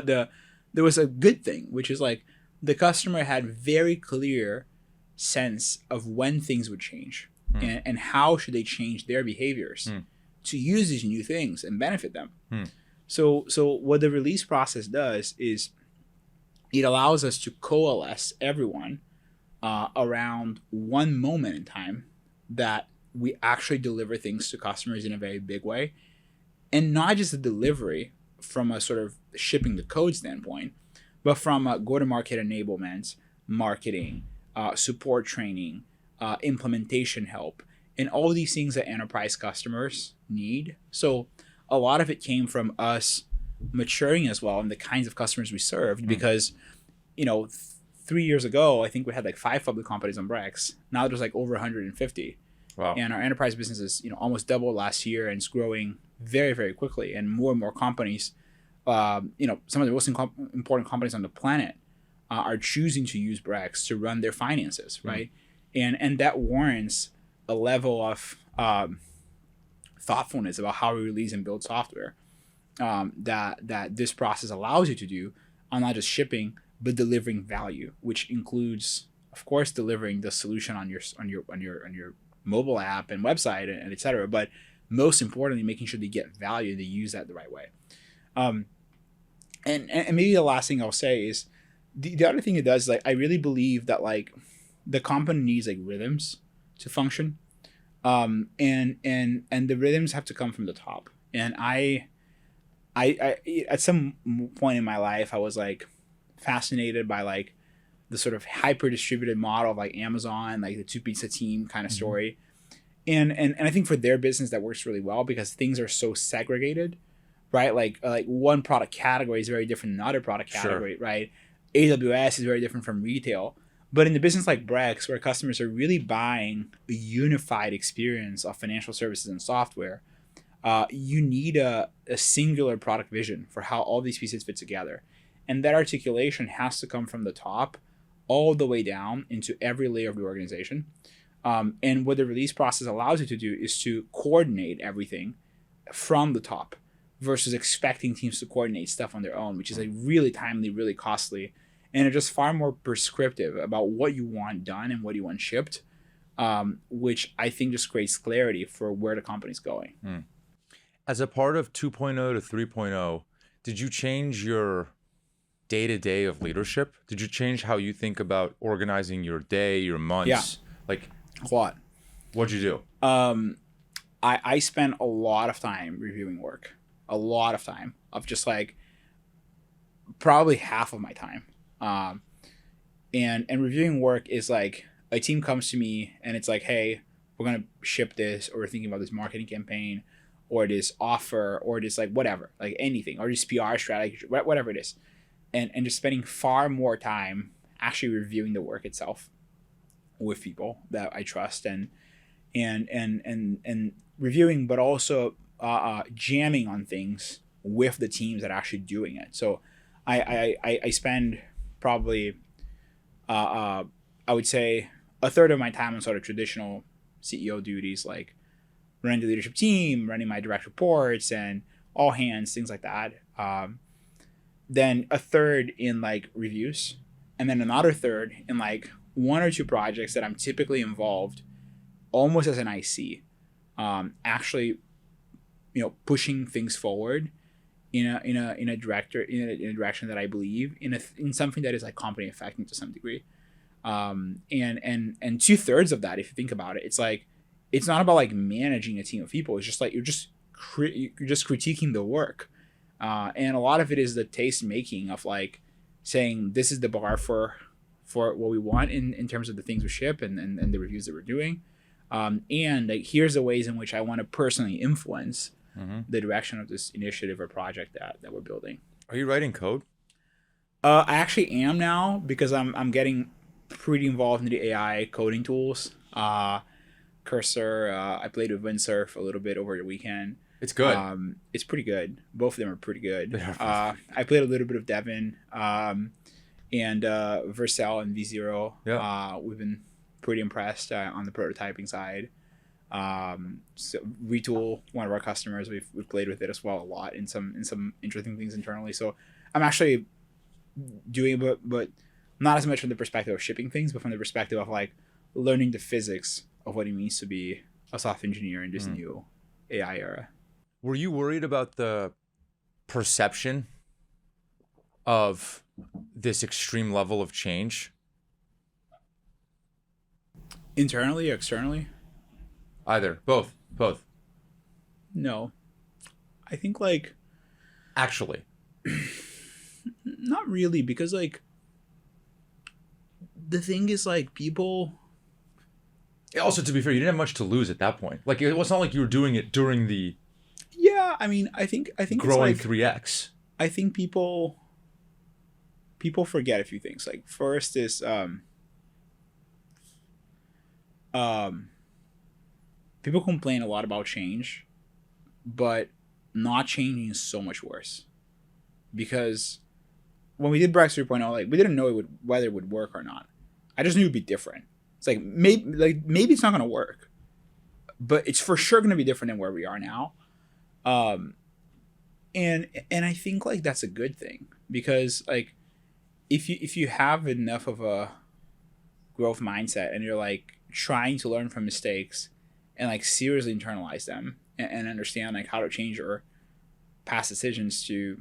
there was a good thing, which is like the customer had very clear sense of when things would change and how should they change their behaviors to use these new things and benefit them. So what the release process does is it allows us to coalesce everyone around one moment in time that we actually deliver things to customers in a very big way. And not just the delivery from a sort of shipping the code standpoint, but from a go-to-market enablement, marketing, support training, implementation help, and all these things that enterprise customers need. So a lot of it came from us maturing as well and the kinds of customers we served because, 3 years ago, I think we had like 5 public companies on Brex. Now there's like over 150. Wow. And our enterprise business is, almost doubled last year and it's growing very, very quickly. And more companies, some of the most important companies on the planet are choosing to use Brex to run their finances, right? And that warrants a level of thoughtfulness about how we release and build software that this process allows you to do on not just shipping, but delivering value, which includes, of course, delivering the solution on your mobile app and website and et cetera. But most importantly, making sure they get value, they use that the right way. And maybe the last thing I'll say is the other thing it does is like I really believe that like the company needs like rhythms to function. And the rhythms have to come from the top. And I at some point in my life, I was like fascinated by like the sort of hyper distributed model of like Amazon, like the two pizza team kind of story. And I think for their business that works really well because things are so segregated, right? Like one product category is very different than another product category, sure. Right? AWS is very different from retail. But in the business like Brex, where customers are really buying a unified experience of financial services and software, you need a singular product vision for how all these pieces fit together. And that articulation has to come from the top all the way down into every layer of the organization. And what the release process allows you to do is to coordinate everything from the top versus expecting teams to coordinate stuff on their own, which is like really timely, really costly. And it's just far more prescriptive about what you want done and what you want shipped, which I think just creates clarity for where the company's going. As a part of 2.0 to 3.0, did you change your day-to-day of leadership? Did you change how you think about organizing your day, your months? Yeah. Like what? What'd you do? I spent a lot of time reviewing work. A lot of time of just like probably half of my time. And reviewing work is like a team comes to me and it's like, hey, we're going to ship this, or we're thinking about this marketing campaign or this offer or this like whatever, like anything, or this PR strategy, whatever it is. And just spending far more time actually reviewing the work itself with people that I trust and reviewing, but also jamming on things with the teams that are actually doing it. So I spend probably I would say a third of my time on sort of traditional CEO duties, like running the leadership team, running my direct reports and all hands, things like that. Then a third in like reviews, and then another third in like 1 or 2 projects that I'm typically involved almost as an IC, actually, pushing things forward in a direction that I believe in something that is like company affecting to some degree. And 2/3 of that, if you think about it, it's like, it's not about like managing a team of people. It's just like, you're just critiquing the work. And a lot of it is the taste making of like saying, this is the bar for what we want in terms of the things we ship and the reviews that we're doing. And like, here's the ways in which I want to personally influence the direction of this initiative or project that we're building. Are you writing code? I actually am now, because I'm getting pretty involved in the AI coding tools. Cursor, I played with Windsurf a little bit over the weekend. It's good. It's pretty good. Both of them are pretty good. I played a little bit of Devin and Vercel and V0. Yeah. We've been pretty impressed on the prototyping side. So Retool, one of our customers, we've played with it as well a lot in some interesting things internally. So I'm actually doing it, but not as much from the perspective of shipping things, but from the perspective of like learning the physics of what it means to be a software engineer in this new AI era. Were you worried about the perception of this extreme level of change? Internally, externally? Either. Both. No. I think like Actually. not really, because like the thing is like people. Also, to be fair, you didn't have much to lose at that point. Like, it was not like you were doing it during the Yeah, I mean, I think growing it's like 3x. I think people forget a few things. Like first is people complain a lot about change, but not changing is so much worse. Because when we did Brex 3.0, like we didn't know whether it would work or not. I just knew it'd be different. It's like maybe it's not gonna work, but it's for sure gonna be different than where we are now. And I think like that's a good thing, because like if you have enough of a growth mindset and you're like trying to learn from mistakes and like seriously internalize them and understand like how to change your past decisions to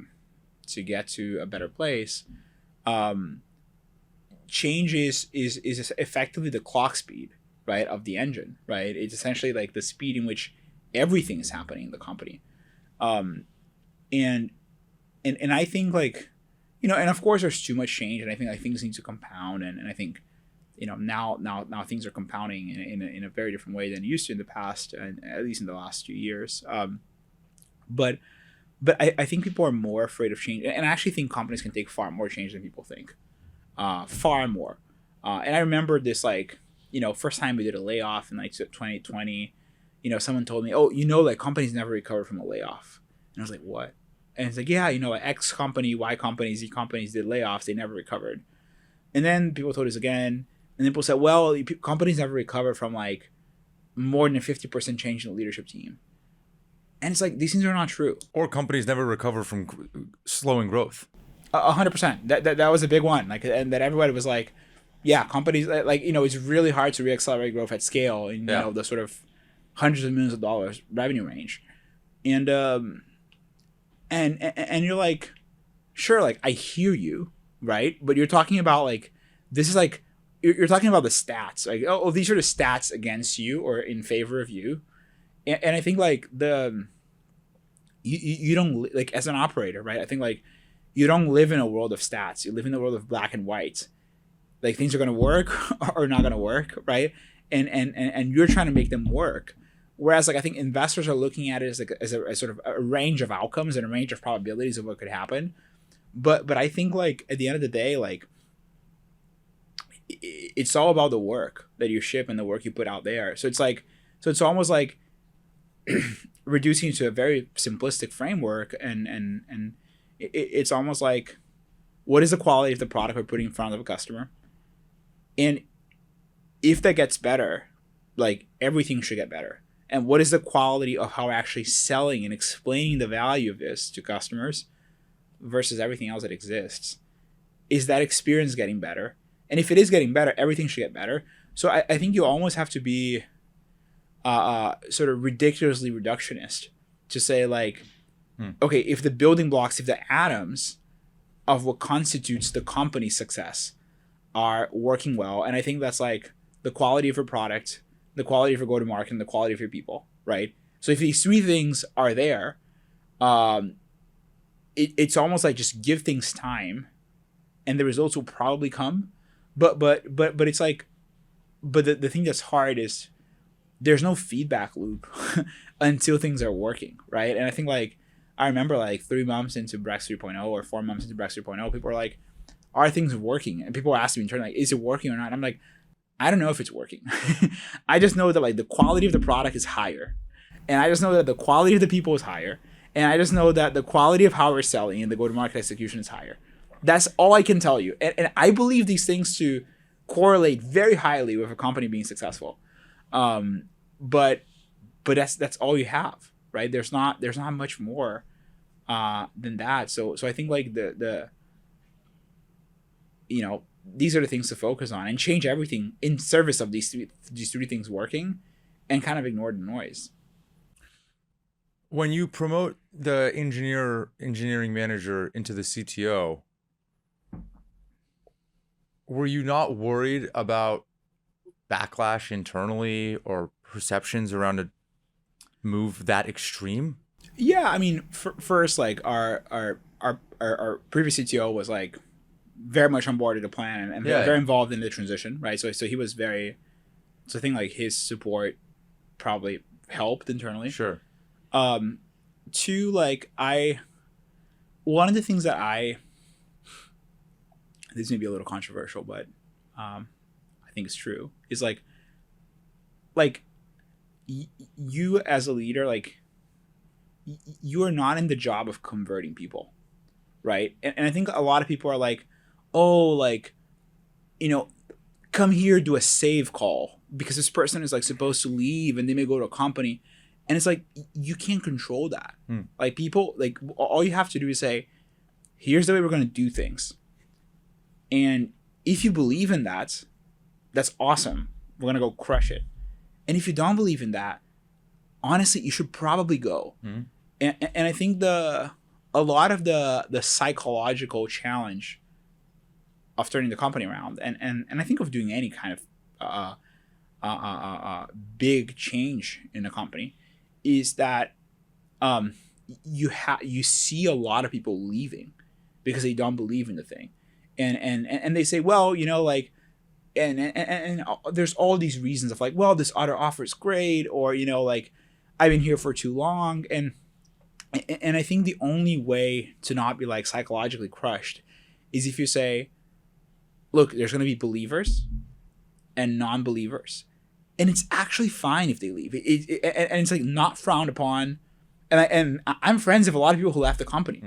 get to a better place, change is effectively the clock speed, right, of the engine, right? It's essentially like the speed in which everything is happening in the company. And I think like, and of course there's too much change, and I think like things need to compound, and I think now things are compounding in a very different way than it used to in the past, and at least in the last few years. But I think people are more afraid of change, and I actually think companies can take far more change than people think, far more. And I remember this like first time we did a layoff in like 2020. Someone told me, oh, like companies never recover from a layoff, and I was like, what? And it's like, yeah, like X company, Y companies, Z companies did layoffs, they never recovered. And then people told us again, and then people said, well, companies never recover from like more than a 50% change in the leadership team. And it's like, these things are not true. Or companies never recover from slowing growth. 100%. That was a big one. Like, and that everybody was like, yeah, companies like it's really hard to reaccelerate growth at scale in the sort of hundreds of millions of dollars revenue range, and you're like, sure, like I hear you, right? But you're talking about like this is like you're talking about the stats, like oh these are the stats against you or in favor of you, and I think like you don't like as an operator, right? I think like you don't live in a world of stats. You live in a world of black and white. Like things are gonna work or not gonna work, right? And you're trying to make them work. Whereas like I think investors are looking at it as like as sort of a range of outcomes and a range of probabilities of what could happen. But I think like at the end of the day, like it's all about the work that you ship and the work you put out there. So it's almost like reducing to a very simplistic framework, and it's almost like, what is the quality of the product we're putting in front of a customer? And if that gets better, like everything should get better. And what is the quality of how we're actually selling and explaining the value of this to customers versus everything else that exists? Is that experience getting better? And if it is getting better, everything should get better. So I think you almost have to be sort of ridiculously reductionist to say like, okay, if the building blocks, if the atoms of what constitutes the company's success are working well, and I think that's like the quality of your product, the quality of your go-to-market, and the quality of your people, right? So if these three things are there, it's almost like just give things time, and the results will probably come. But it's like, but the thing that's hard is there's no feedback loop until things are working, right? And I think like I remember like 3 months into Brex 3.0 or 4 months into Brex 3.0, people are like, are things working? And people are asking me internally, like, is it working or not? And I'm like, I don't know if it's working. I just know that like the quality of the product is higher. And I just know that the quality of the people is higher. And I just know that the quality of how we're selling and the go-to-market execution is higher. That's all I can tell you. And I believe these things to correlate very highly with a company being successful. But that's all you have, right? There's not much more than that. So I think like the these are the things to focus on and change everything in service of these three things working, and kind of ignore the noise. When you promote the engineering manager into the CTO, were you not worried about backlash internally or perceptions around a move that extreme? Yeah, I mean, first, like our previous CTO was like very much on board with the plan and Yeah. very involved in the transition, right? So he was very. So I think like his support probably helped internally. Sure. Two, like one of the things that this may be a little controversial, but I think it's true, is like you as a leader, like you are not in the job of converting people, right? And I think a lot of people are like, oh, like, come here, do a save call because this person is like supposed to leave and they may go to a company. And it's like, you can't control that. Like people, like all you have to do is say, here's the way we're going to do things. And if you believe in that, that's awesome. We're going to go crush it. And if you don't believe in that, honestly, you should probably go. And I think a lot of the psychological challenge of turning the company around and I think of doing any kind of big change in a company is that you see a lot of people leaving because they don't believe in the thing. And they say, well, like, and there's all these reasons of like, well, this other offer is great, or like, I've been here for too long, and I think the only way to not be like psychologically crushed is if you say, look, there's going to be believers and non-believers, and it's actually fine if they leave. And it's like not frowned upon. And I'm friends with a lot of people who left the company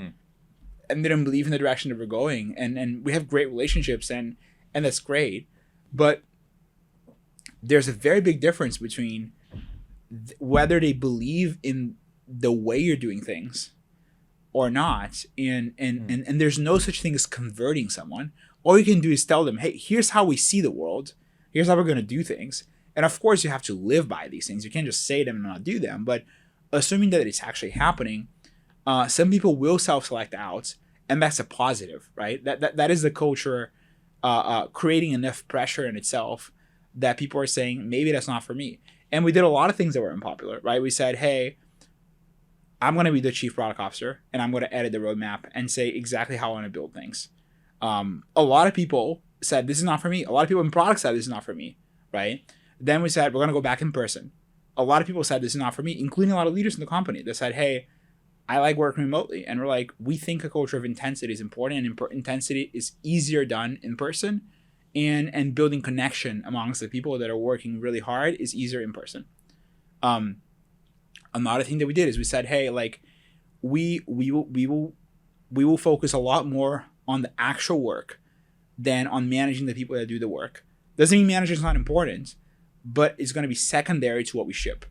and they didn't believe in the direction that we're going, and we have great relationships, and that's great. But there's a very big difference between whether they believe in the way you're doing things or not, and there's no such thing as converting someone. All you can do is tell them, hey, here's how we see the world, here's how we're going to do things, and of course you have to live by these things. You can't just say them and not do them. But assuming that it's actually happening, some people will self-select out, and that's a positive, right? That is the culture creating enough pressure in itself that people are saying, maybe that's not for me. And we did a lot of things that were unpopular, right? We said, hey, I'm going to be the chief product officer, and I'm going to edit the roadmap and say exactly how I want to build things. A lot of people said, this is not for me. A lot of people in product said, this is not for me, right? Then we said, we're going to go back in person. A lot of people said, this is not for me, including a lot of leaders in the company that said, hey, I like working remotely. And we're like, we think a culture of intensity is important, and intensity is easier done in person, and building connection amongst the people that are working really hard is easier in person. Another thing that we did is we said, hey, like we will focus a lot more on the actual work than on managing the people that do the work. Doesn't mean managing is not important, but it's going to be secondary to what we ship.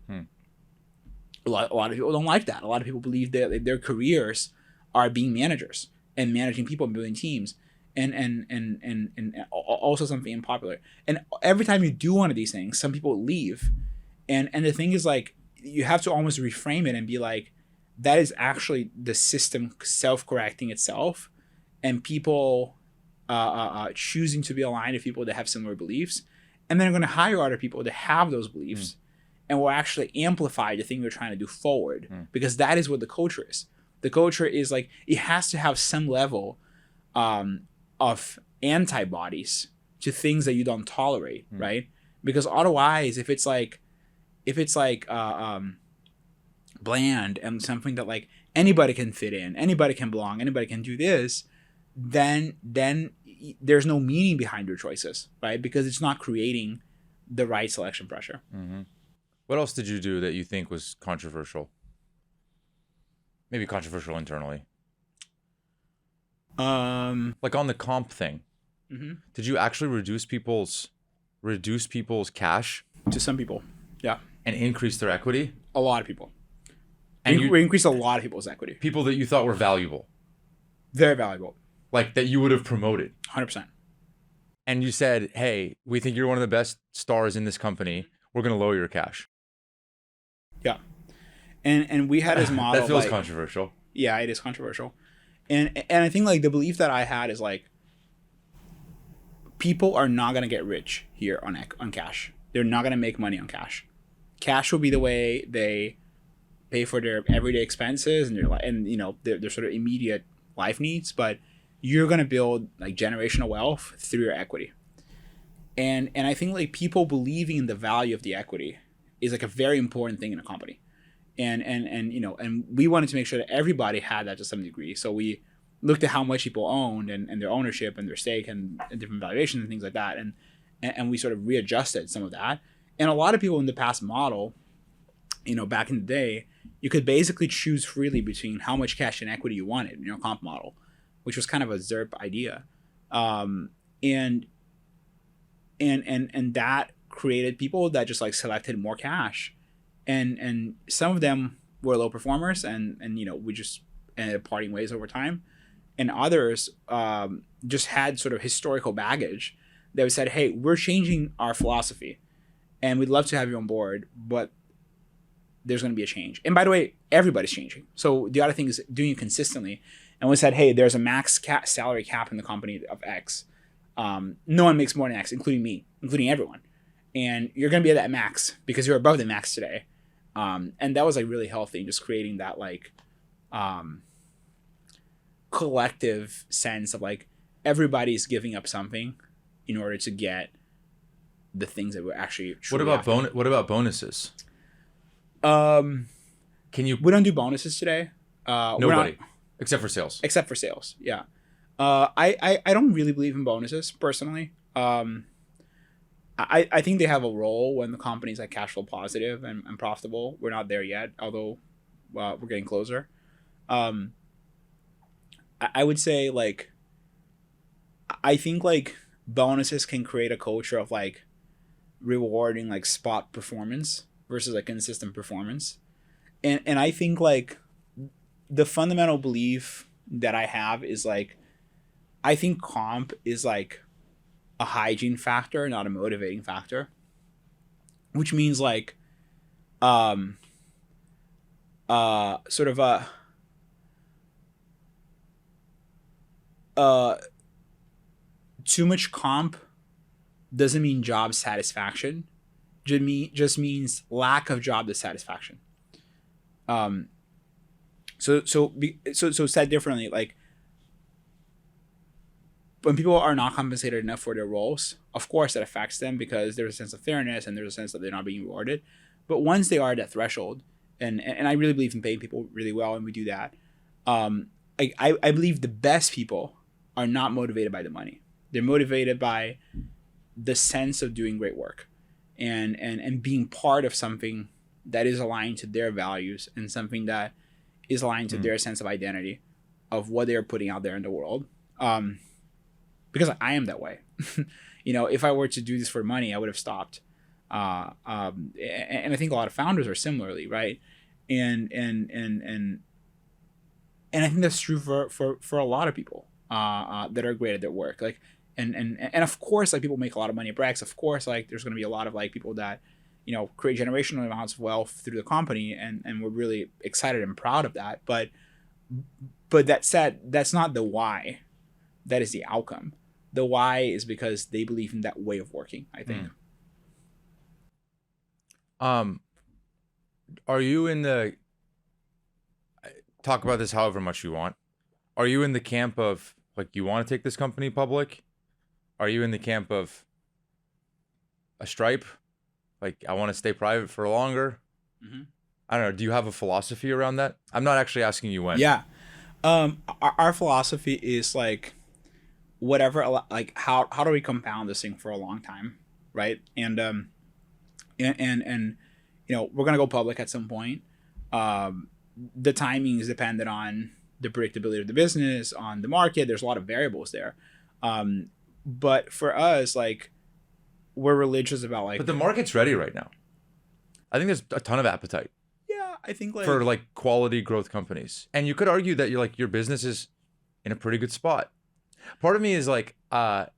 A lot of people don't like that. A lot of people believe that their careers are being managers and managing people and building teams, and also something unpopular. And every time you do one of these things, some people leave, and the thing is, like, you have to almost reframe it and be like, that is actually the system self-correcting itself, and people choosing to be aligned with people that have similar beliefs, and then they're going to hire other people that have those beliefs and will actually amplify the thing you're trying to do forward, because that is what the culture is. The culture is like, it has to have some level of antibodies to things that you don't tolerate, right? Because otherwise, if it's like bland and something that like anybody can fit in, anybody can belong, anybody can do this, then there's no meaning behind your choices, right? Because it's not creating the right selection pressure. What else did you do that you think was controversial? Maybe controversial internally. Like on the comp thing. Did you actually reduce people's cash? To some people, yeah. And increase their equity? A lot of people. And we increased a lot of people's equity. People that you thought were valuable. Very valuable. Like that you would have promoted. 100%. And you said, hey, we think you're one of the best stars in this company. We're going to lower your cash. Yeah. And we had this model. That feels controversial. Yeah, it is controversial. And I think like the belief that I had is like, people are not going to get rich here on cash. They're not going to make money on cash. Cash will be the way they pay for their everyday expenses and their sort of immediate life needs, but you're going to build like generational wealth through your equity. And I think like people believing in the value of the equity is like a very important thing in a company. And we wanted to make sure that everybody had that to some degree. So we looked at how much people owned and their ownership and their stake and different valuations and things like that. And we sort of readjusted some of that. And a lot of people in the past model, back in the day, you could basically choose freely between how much cash and equity you wanted in your comp model, which was kind of a ZERP idea. And that created people that just like selected more cash. And some of them were low performers and we just ended up parting ways over time. And others just had sort of historical baggage that said, hey, we're changing our philosophy and we'd love to have you on board, but there's going to be a change. And by the way, everybody's changing. So the other thing is doing it consistently. And we said, hey, there's a max salary cap in the company of X. No one makes more than X, including me, including everyone. And you're going to be at that max because you're above the max today. And that was like really healthy, just creating that like collective sense of like everybody's giving up something in order to get the things that we're actually What about bonuses? Can you? We don't do bonuses today. Nobody, except for sales. Except for sales, yeah. I don't really believe in bonuses personally. I think they have a role when the company's like cash flow positive and profitable. We're not there yet, although we're getting closer. I would say like I think like bonuses can create a culture of like rewarding like spot performance versus like consistent performance. And I think like the fundamental belief that I have is like I think comp is like a hygiene factor, not a motivating factor, which means like sort of too much comp doesn't mean job satisfaction. Just means lack of job dissatisfaction. So said differently, like when people are not compensated enough for their roles, of course that affects them because there's a sense of fairness and there's a sense that they're not being rewarded. But once they are at that threshold, and I really believe in paying people really well, and we do that. I believe the best people are not motivated by the money. They're motivated by the sense of doing great work and being part of something that is aligned to their values and something that is aligned to their sense of identity of what they're putting out there in the world. Because I am that way. If I were to do this for money, I would have stopped. And I think a lot of founders are similarly, right? And I think that's true for a lot of people that are great at their work. Like, and of course, like people make a lot of money at Brex. Of course, like there's going to be a lot of like people that, create generational amounts of wealth through the company, and we're really excited and proud of that. But that said, that's not the why. That is the outcome. The why is because they believe in that way of working, I think. Are you in the, talk about this however much you want, are you in the camp of like you want to take this company public? Are you in the camp of a Stripe, like I want to stay private for longer? I don't know, do you have a philosophy around that? I'm not actually asking you when. Yeah. Our philosophy is like whatever, like how do we compound this thing for a long time, right? And we're gonna go public at some point. The timing is dependent on the predictability of the business, on the market. There's a lot of variables there. But for us, like we're religious about like. But the market's ready right now. I think there's a ton of appetite. Yeah, I think like for like quality growth companies, and you could argue that your business is in a pretty good spot. Part of me is like, I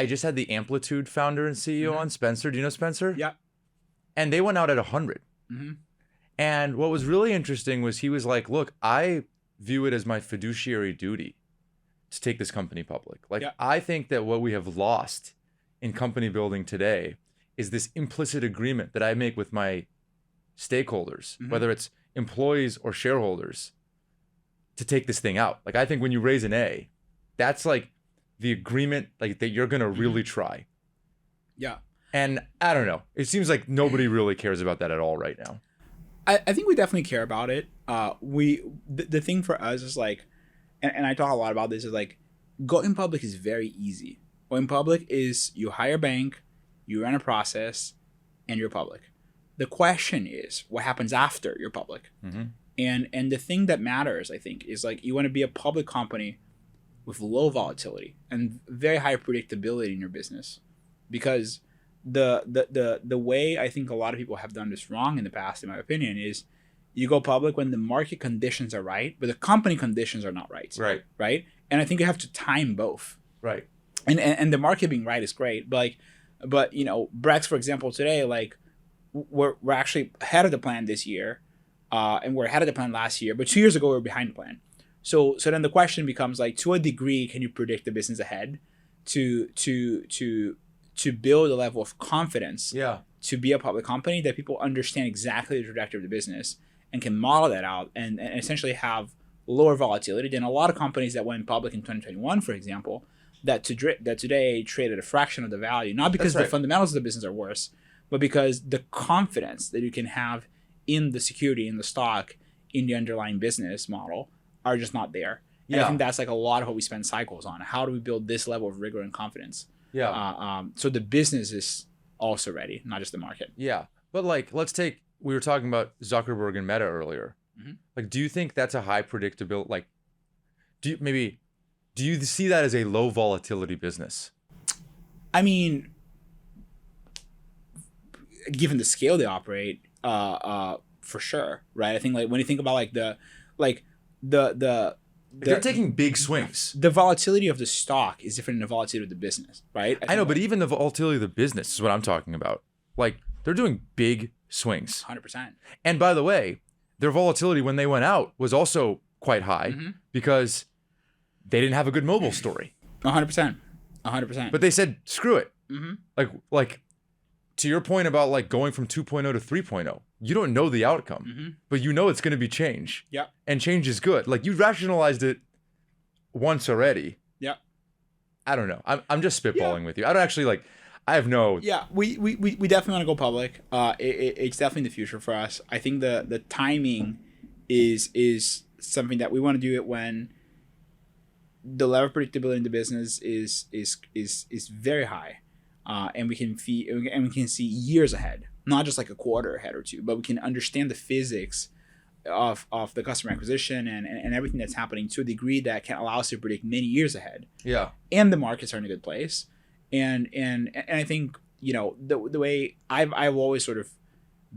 just had the Amplitude founder and CEO on, Spencer. Do you know Spencer? Yeah. And they went out at 100. And what was really interesting was he was like, look, I view it as my fiduciary duty to take this company public. Like, Yeah. I think that what we have lost in company building today is this implicit agreement that I make with my stakeholders, whether it's employees or shareholders, to take this thing out. Like, I think when you raise an A, that's like the agreement, like, that you're going to really try. Yeah. And I don't know. It seems like nobody really cares about that at all right now. I think we definitely care about it. The thing for us is like, and I talk a lot about this, is like, going public is very easy. Going public is you hire a bank, you run a process, and you're public. The question is what happens after you're public. And the thing that matters, I think, is like, you want to be a public company with low volatility and very high predictability in your business, because the way I think a lot of people have done this wrong in the past, in my opinion, is you go public when the market conditions are right, but the company conditions are not right. Right. And I think you have to time both. Right. And the market being right is great, but you know, Brex, for example, today, like, we're actually ahead of the plan this year, and we're ahead of the plan last year, but 2 years ago we were behind the plan. So then the question becomes, like, to a degree, can you predict the business ahead to build a level of confidence to be a public company that people understand exactly the trajectory of the business and can model that out and essentially have lower volatility than a lot of companies that went public in 2021, for example, that today trade at a fraction of the value, not because the fundamentals of the business are worse, but because the confidence that you can have in the security, in the stock, in the underlying business model are just not there. And I think that's like a lot of what we spend cycles on. How do we build this level of rigor and confidence? So the business is also ready, not just the market. Yeah. But like, we were talking about Zuckerberg and Meta earlier. Like, do you think that's a high predictability? Like, do you see that as a low volatility business? I mean, given the scale they operate, for sure, right? I think, like, when you think about like they're taking big swings. The volatility of the stock is different than the volatility of the business, right? I know, but even the volatility of the business is what I'm talking about. Like, they're doing big swings. 100%. And by the way, their volatility when they went out was also quite high because they didn't have a good mobile story. 100%. 100%. But they said, screw it. Like to your point about like going from 2.0 to 3.0, you don't know the outcome, but you know it's going to be change. Yeah. And change is good. Like, you rationalized it once already. Yeah. I don't know. I'm just spitballing with you. I don't actually like. I have no. Yeah, we definitely want to go public. It's definitely the future for us. I think the timing is something that we want to do it when the level of predictability in the business is very high, and we can see years ahead, not just like a quarter ahead or two, but we can understand the physics of the customer acquisition and everything that's happening to a degree that can allow us to predict many years ahead. Yeah. And the markets are in a good place. And I think, you know, the way I've always sort of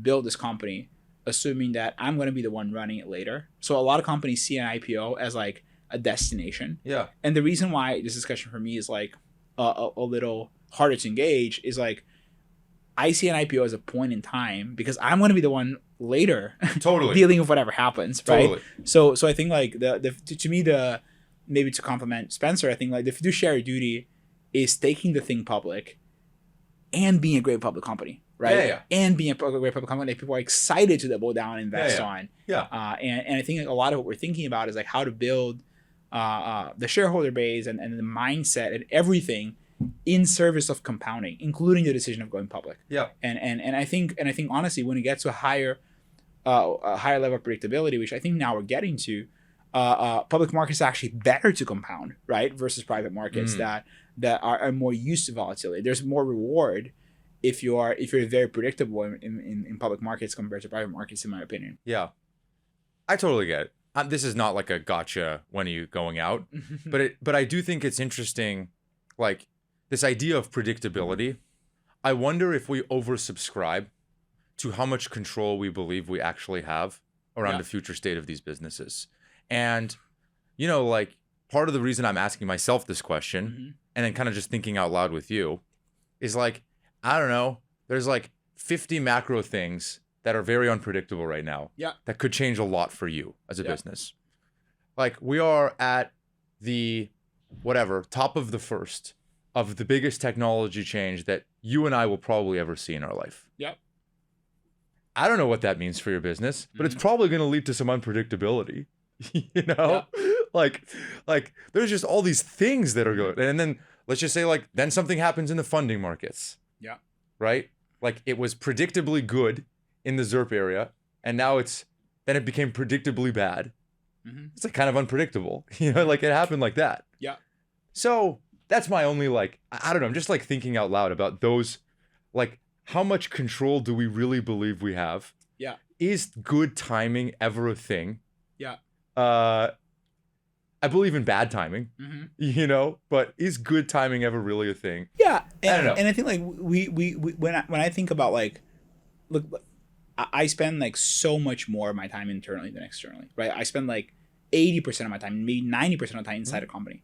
built this company, assuming that I'm going to be the one running it later. So a lot of companies see an IPO as like a destination. Yeah. And the reason why this discussion for me is like a little harder to engage is like, I see an IPO as a point in time because I'm going to be the one later totally dealing with whatever happens. Right. Totally. So I think like to me, maybe to compliment Spencer, I think like the fiduciary duty is taking the thing public and being a great public company, right? Yeah. And being a great public company that people are excited to double down and invest on. Yeah. And I think like a lot of what we're thinking about is like how to build the shareholder base and the mindset and everything in service of compounding, including the decision of going public. Yeah. And I think honestly, when it gets to a higher level of predictability, which I think now we're getting to, public markets are actually better to compound, right? Versus private markets that are more used to volatility. There's more reward if you're very predictable in public markets compared to private markets, in my opinion. Yeah, I totally get it. This is not like a gotcha when are you going out, but I do think it's interesting, like this idea of predictability. I wonder if we oversubscribe to how much control we believe we actually have around the future state of these businesses. And, you know, like part of the reason I'm asking myself this question and then kind of just thinking out loud with you is like, I don't know, there's like 50 macro things that are very unpredictable right now that could change a lot for you as a business. Like we are at the whatever, top of the first of the biggest technology change that you and I will probably ever see in our life. Yep. I don't know what that means for your business, but it's probably going to lead to some unpredictability. You know, like there's just all these things that are going, and then let's just say like then something happens in the funding markets. Yeah. Right. Like it was predictably good in the ZERP area, and now then it became predictably bad. It's like kind of unpredictable, you know, like it happened like that. Yeah. So that's my only like, I don't know. I'm just like thinking out loud about those, like how much control do we really believe we have? Yeah. Is good timing ever a thing? Yeah. I believe in bad timing, you know, but is good timing ever really a thing? Yeah. And, I don't know. And I think like we when I think about like, look, I spend like so much more of my time internally than externally, right? I spend like 80% of my time, maybe 90% of the time inside a company.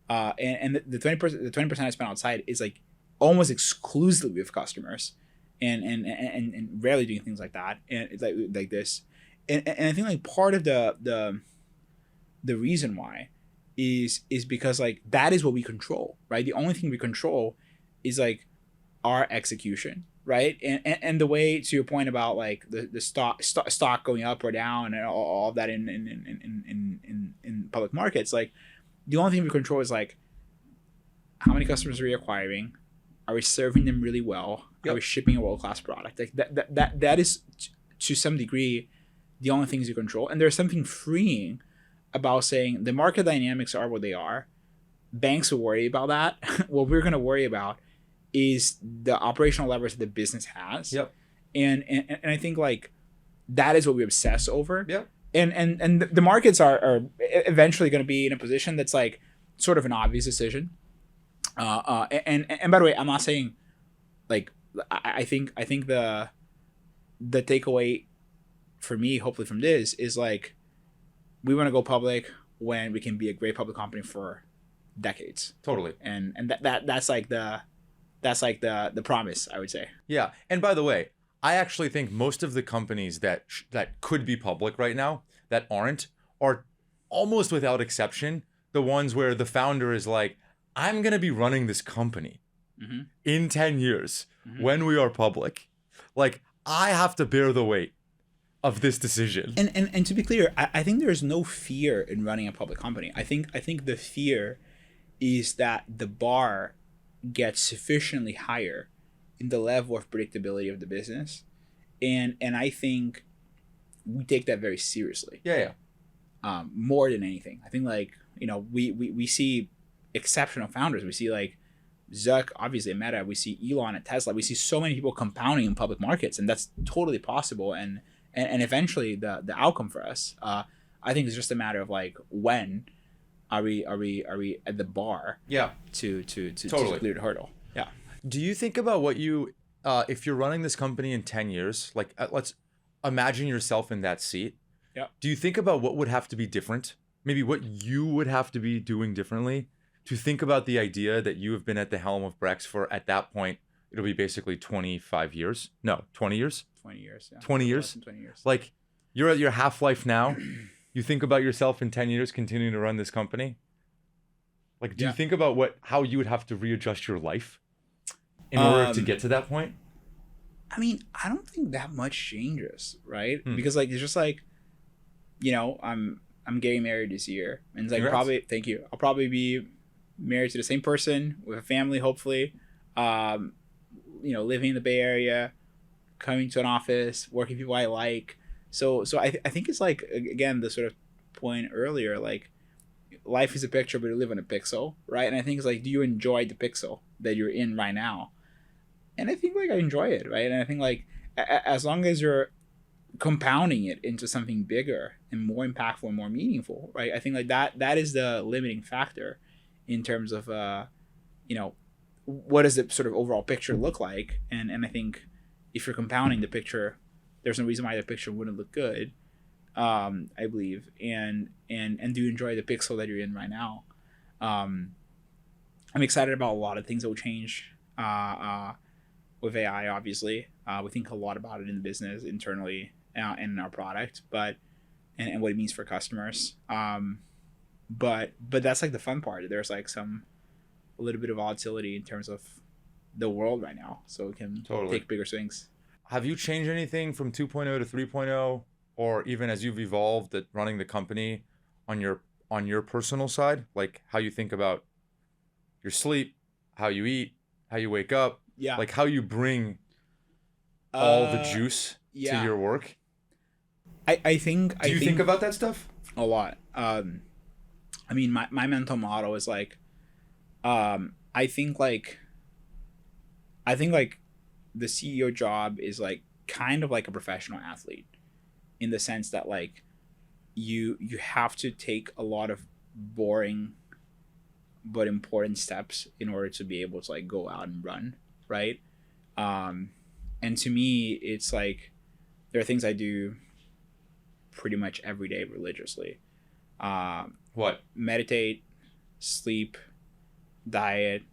And the 20% I spend outside is like almost exclusively with customers and rarely doing things like that. And it's like this. And I think like part of the reason why is because like that is what we control, right? The only thing we control is like our execution, right? And the way, to your point about like the stock going up or down and all of that in public markets, like the only thing we control is like how many customers are we acquiring, are we serving them really well, are we shipping a world-class product? Like that is to some degree the only things you control. And there's something freeing about saying the market dynamics are what they are. Banks will worry about that. What we're going to worry about is the operational leverage that the business has. Yep. And I think like that is what we obsess over. Yep. And the markets are eventually going to be in a position that's like sort of an obvious decision. And by the way, I'm not saying like I think the takeaway for me, hopefully from this, is like we want to go public when we can be a great public company for decades. Totally. And that's like the promise, I would say. Yeah. And by the way, I actually think most of the companies that could be public right now that aren't are almost without exception the ones where the founder is like, I'm going to be running this company in 10 years when we are public. Like, I have to bear the weight of this decision. And to be clear, I think there's no fear in running a public company. I think the fear is that the bar gets sufficiently higher in the level of predictability of the business. And I think we take that very seriously. Yeah. More than anything. I think like, you know, we see exceptional founders. We see like Zuck, obviously at Meta. We see Elon at Tesla. We see so many people compounding in public markets, and that's totally possible. And eventually the outcome for us, I think, is just a matter of like when are we at the bar? Yeah. To Totally. clear the hurdle. Yeah. Do you think about what you, if you're running this company in 10 years, like let's imagine yourself in that seat. Yeah. Do you think about what would have to be different? Maybe what you would have to be doing differently to think about the idea that you have been at the helm of Brex for, at that point, it'll be basically 25 years. No, 20 years? 20 years. Yeah. 20 years? Less than 20 years. Like you're at your half-life now. You think about yourself in 10 years continuing to run this company? Like, do you think about how you would have to readjust your life in order to get to that point? I mean, I don't think that much changes, right? Because like it's just like, you know, I'm getting married this year, and it's like I'll probably be married to the same person with a family, hopefully. You know, living in the Bay Area, coming to an office, working with people I like. So I think it's like, again, the sort of point earlier, like life is a picture, but you live in a pixel, right? And I think it's like, do you enjoy the pixel that you're in right now? And I think like I enjoy it, right? And I think like as long as you're compounding it into something bigger and more impactful and more meaningful, right? I think like that is the limiting factor in terms of you know, what does the sort of overall picture look like? And I think if you're compounding the picture, there's no reason why the picture wouldn't look good. I believe, and do you enjoy the pixel that you're in right now? I'm excited about a lot of things that will change with AI. Obviously, we think a lot about it in the business internally and in our product, but and what it means for customers. but that's like the fun part. There's like a little bit of volatility in terms of the world right now, so it can Totally. take bigger swings. Have you changed anything from 2.0 to 3.0, or even as you've evolved at running the company on your personal side, like how you think about your sleep, how you eat, how you wake up, Yeah. like how you bring all the juice to Yeah. your work? I think Do you think about that stuff? a lot. I mean, my mental model is like, I think like the CEO job is like kind of like a professional athlete, in the sense that like you have to take a lot of boring but important steps in order to be able to like go out and run, right? And to me, it's like there are things I do pretty much every day religiously. What? Meditate, sleep, diet,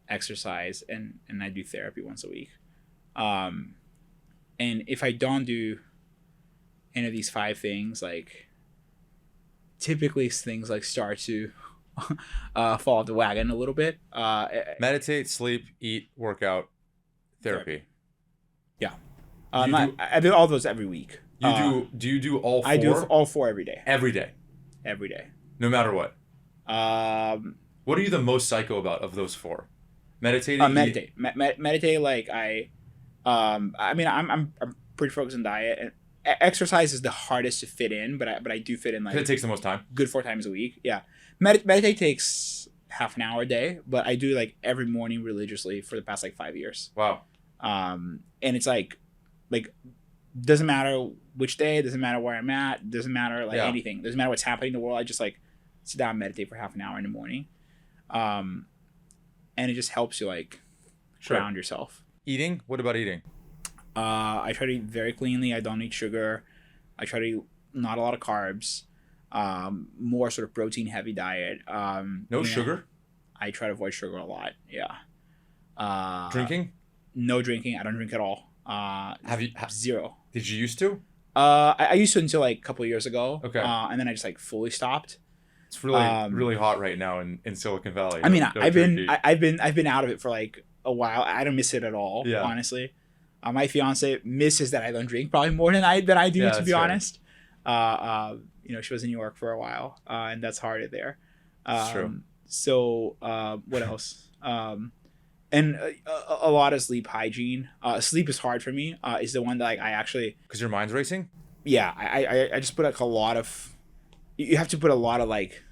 exercise, and I do therapy once a week. And if I don't do any of these 5 things, like typically things like start to fall off the wagon a little bit. Meditate, sleep, eat, workout, therapy. Yeah. I do all those every week. Do you do all 4? I do all 4 every day. Every day. Every day. No matter what. What are you the most psycho about of those 4? Meditating. Meditate. Like I mean, I'm pretty focused on diet, and exercise is the hardest to fit in, but I do fit in like. It takes the most time. Good 4 times a week. Yeah. Meditate takes half an hour a day, but I do like every morning religiously for the past like 5 years. Wow. And it's like doesn't matter which day, doesn't matter where I'm at, doesn't matter like anything, doesn't matter what's happening in the world. I just like sit down and meditate for half an hour in the morning, and it just helps you like ground yourself. Eating? What about eating? I try to eat very cleanly. I don't eat sugar. I try to eat not a lot of carbs. More sort of protein heavy diet. No sugar? I try to avoid sugar a lot. Yeah. Drinking? No drinking. I don't drink at all. Have you? Zero. Did you used to? I used to until like a couple of years ago. Okay. And then I just like fully stopped. It's really hot right now in Silicon Valley. I mean, I've been out of it for like a while. I don't miss it at all. Yeah. Honestly. My fiance misses that I don't drink probably more than I do, to be honest. She was in New York for a while, and that's hard there. That's true. So what else? And a lot of sleep hygiene. Sleep is hard for me. Is the one that like I actually. Because your mind's racing? Yeah, I just put like a lot of. You have to put a lot of like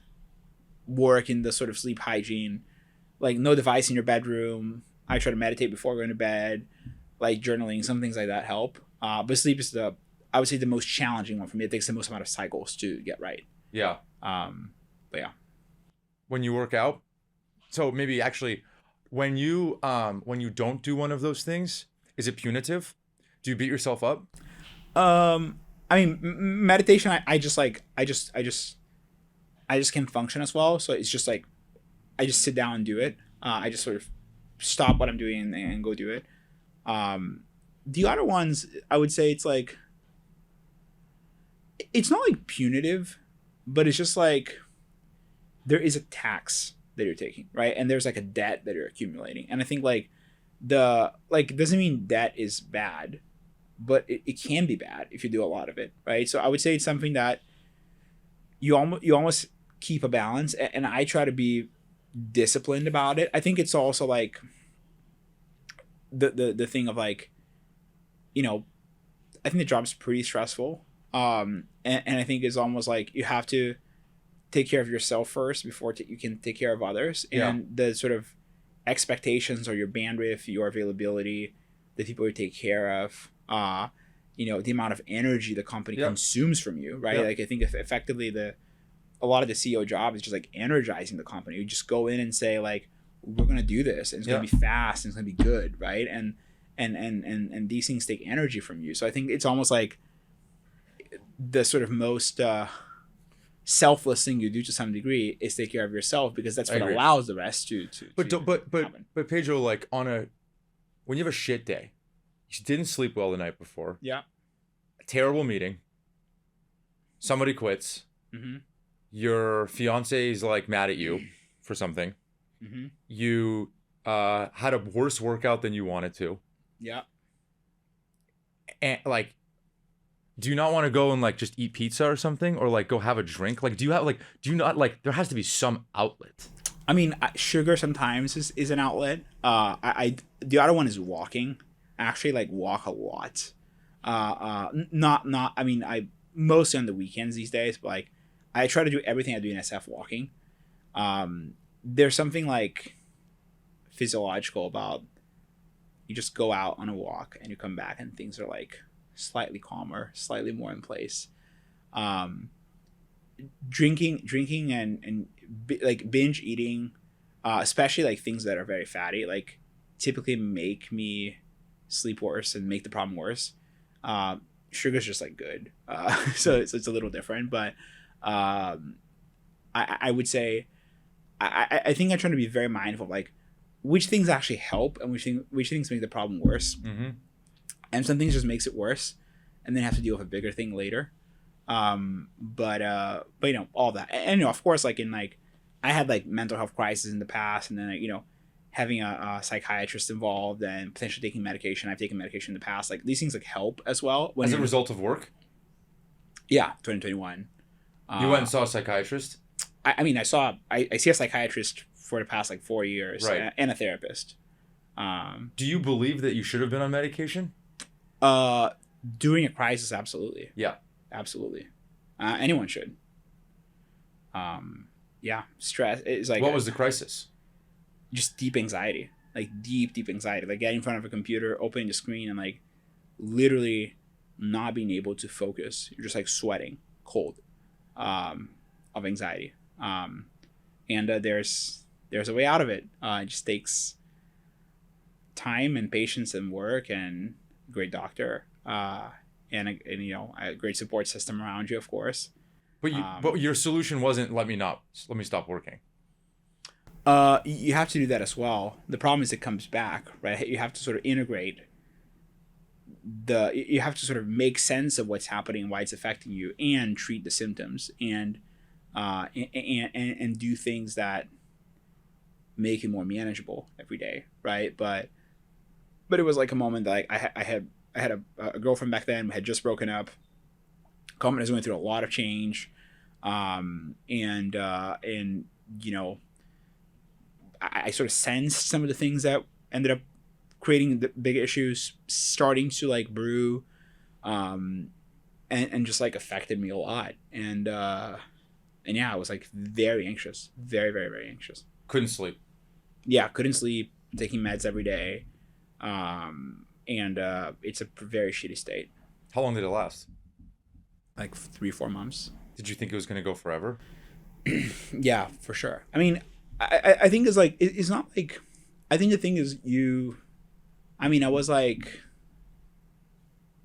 work in the sort of sleep hygiene, like no device in your bedroom. I try to meditate before going to bed, like journaling. Some things like that help. But sleep is I would say the most challenging one for me. It takes the most amount of cycles to get right. Yeah. But yeah. When you work out, so maybe actually. When you don't do one of those things, is it punitive? Do you beat yourself up? I mean, meditation. I just can't function as well. So it's just like, I just sit down and do it. I just sort of stop what I'm doing and go do it. The other ones, I would say it's like, it's not like punitive, but it's just like, there is a tax that you're taking, right? And there's like a debt that you're accumulating. And I think like it doesn't mean debt is bad, but it can be bad if you do a lot of it, right? So I would say it's something that you almost keep a balance, and I try to be disciplined about it. I think it's also like the thing of like, I think the job's pretty stressful. And I think it's almost like you have to take care of yourself first before you can take care of others. And the sort of expectations or your bandwidth, your availability, the people you take care of, the amount of energy the company consumes from you, right? Like I think effectively a lot of the CEO job is just like energizing the company. You just go in and say like, we're going to do this, and it's going to be fast, and it's going to be good, right? And these things take energy from you. So I think it's almost like the sort of most selfless thing you do to some degree is take care of yourself, because that's what allows the rest to happen. But Pedro, like when you have a shit day, you didn't sleep well the night before, a terrible meeting, somebody quits, your fiance is like mad at you for something. Mm-hmm. You had a worse workout than you wanted to. Yeah. And like, do you not want to go and like just eat pizza or something, or like go have a drink? Like, do you not like, there has to be some outlet. I mean, sugar sometimes is an outlet. The other one is walking. I actually like walk a lot. Not. I mean, I mostly on the weekends these days, but like I try to do everything I do in SF walking. There's something like physiological about you just go out on a walk and you come back and things are like slightly calmer, slightly more in place. Drinking and like binge eating, especially like things that are very fatty, like typically make me sleep worse and make the problem worse. Sugar's just like good, so it's a little different, but I would say I think I'm trying to be very mindful of like which things actually help and which things make the problem worse. Mm-hmm. And some things just makes it worse, and then have to deal with a bigger thing later. But you know, all that, and you know, of course, like in like I had like mental health crises in the past, and then you know, having a psychiatrist involved and potentially taking medication. I've taken medication in the past. Like these things like help as well. As a result of work. Yeah, 2021. You went and saw a psychiatrist. I mean, I see a psychiatrist for the past like 4 years, right, and a therapist. Do you believe that you should have been on medication? During a crisis, absolutely. Yeah, absolutely. Anyone should. Yeah, stress is like. What was the crisis? Just deep anxiety, like deep anxiety, like getting in front of a computer, opening the screen, and like literally not being able to focus. You're just like sweating, cold, of anxiety. And there's a way out of it. It just takes time and patience and work and a great doctor, and you know, a great support system around you, of course. But your solution wasn't let me stop working. You have to do that as well. The problem is it comes back, right? You have to sort of integrate you have to sort of make sense of what's happening and why it's affecting you, and treat the symptoms, and do things that make it more manageable every day, right? But it was like a moment that like I had a girlfriend back then. We had just broken up. Company was going through a lot of change, and you know, I sort of sensed some of the things that ended up creating the big issues starting to like brew, and just like affected me a lot, and yeah, I was like very anxious, very anxious. Couldn't sleep. Yeah, couldn't sleep, taking meds every day, and it's a very shitty state. How long did it last? Like 3-4 months. Did you think it was going to go forever? Yeah, for sure. I mean, I think it's like it's not like, I think the thing is I mean, I was like,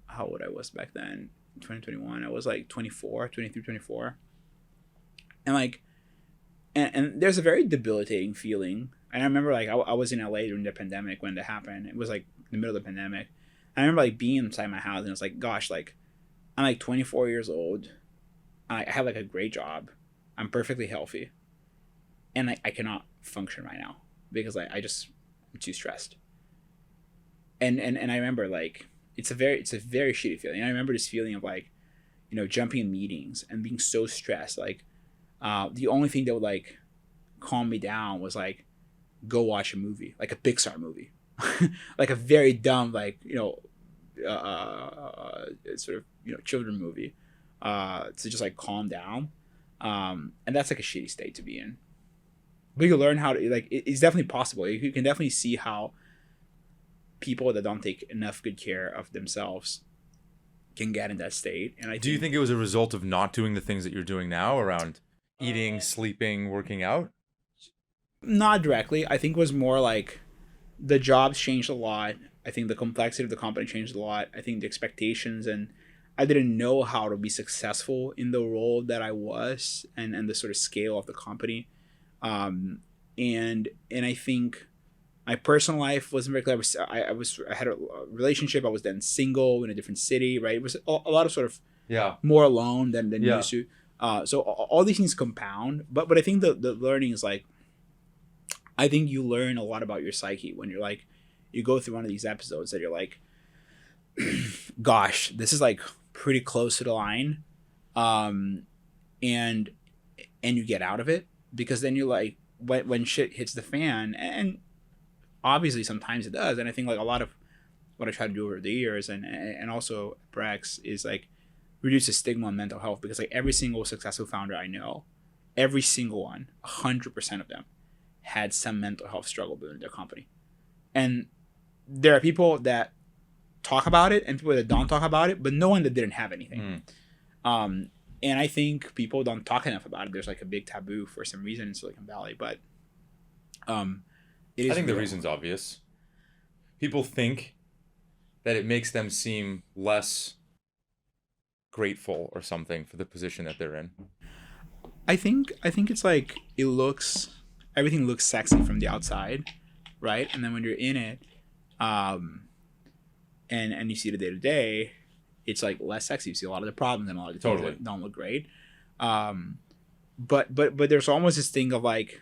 how old I was back then, 2021. I was like 23, 24. And like, and there's a very debilitating feeling. And I remember like I was in LA during the pandemic when that happened. It was like the middle of the pandemic. I remember like being inside my house and it's like, gosh, like I'm like 24 years old. I have like a great job. I'm perfectly healthy. And like I cannot function right now because I'm too stressed. And I remember like it's a very shitty feeling. And I remember this feeling of like, you know, jumping in meetings and being so stressed. Like the only thing that would like calm me down was like go watch a movie, like a Pixar movie, like a very dumb, like, you know, sort of, you know, children movie, to just like calm down. And that's like a shitty state to be in. But you learn how to, like, it's definitely possible. You can definitely see how people that don't take enough good care of themselves can get in that state. And do you think it was a result of not doing the things that you're doing now around eating, sleeping, working out? Not directly. I think it was more like the jobs changed a lot. I think the complexity of the company changed a lot. I think the expectations, and I didn't know how to be successful in the role that I was, and the sort of scale of the company. And I think my personal life wasn't very clear. I had a relationship. I was then single in a different city, right? It was a lot of sort of more alone than used to. So all these things compound, but I think the learning is like, I think you learn a lot about your psyche when you're like, you go through one of these episodes that you're like, gosh, this is like pretty close to the line, and you get out of it, because then you're like, when shit hits the fan, and obviously sometimes it does, and I think like a lot of what I try to do over the years, and also Brex, is like reduce the stigma on mental health, because like every single successful founder I know, every single one, 100% of them had some mental health struggle building their company. And there are people that talk about it and people that don't talk about it, but no one that didn't have anything. And I think people don't talk enough about it. There's like a big taboo for some reason in Silicon Valley, but I think the reason's obvious. People think that it makes them seem less grateful or something for the position that they're in. I think it's like, everything looks sexy from the outside, right? And then when you're in it, and you see the day to day, it's like less sexy. You see a lot of the problems and a lot of the things that don't look great. But there's almost this thing of like,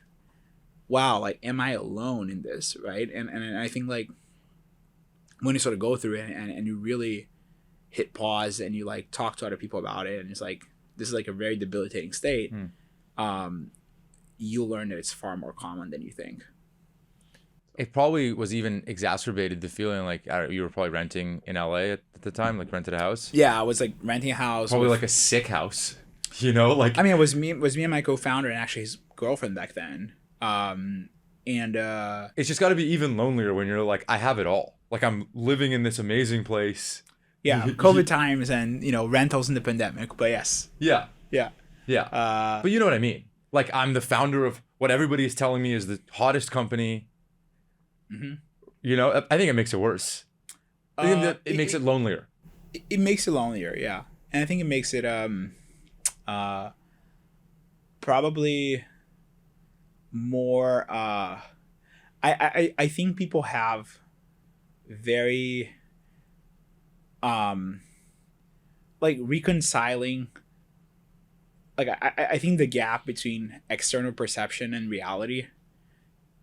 wow, like, am I alone in this, right? And I think like when you sort of go through it and you really hit pause and you like talk to other people about it, and it's like, this is like a very debilitating state. You'll learn that it's far more common than you think. It probably was even exacerbated the feeling like you were probably renting in LA at the time, like rented a house. Yeah, I was like renting a house. Probably like a sick house, you know, like. I mean, it was me and my co-founder and actually his girlfriend back then. It's just got to be even lonelier when you're like, I have it all. Like, I'm living in this amazing place. Yeah, COVID times and, you know, rentals in the pandemic, but yes. Yeah. Yeah. But you know what I mean? Like, I'm the founder of what everybody is telling me is the hottest company. Mm-hmm. You know, I think it makes it worse. I think that it makes it lonelier. It makes it lonelier, yeah. And I think it makes it probably more I think people have very like reconciling, like I think the gap between external perception and reality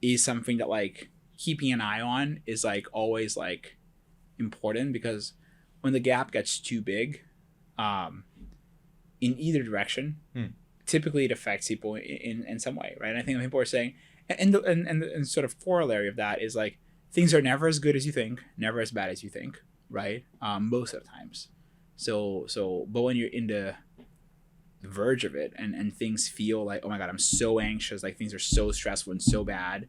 is something that like keeping an eye on is like always like important, because when the gap gets too big in either direction, typically it affects people in some way, right? And I think people are saying, and sort of corollary of that is like, things are never as good as you think, never as bad as you think, right? Most of the times. So but when you're in the verge of it and things feel like, oh my God, I'm so anxious, like things are so stressful and so bad,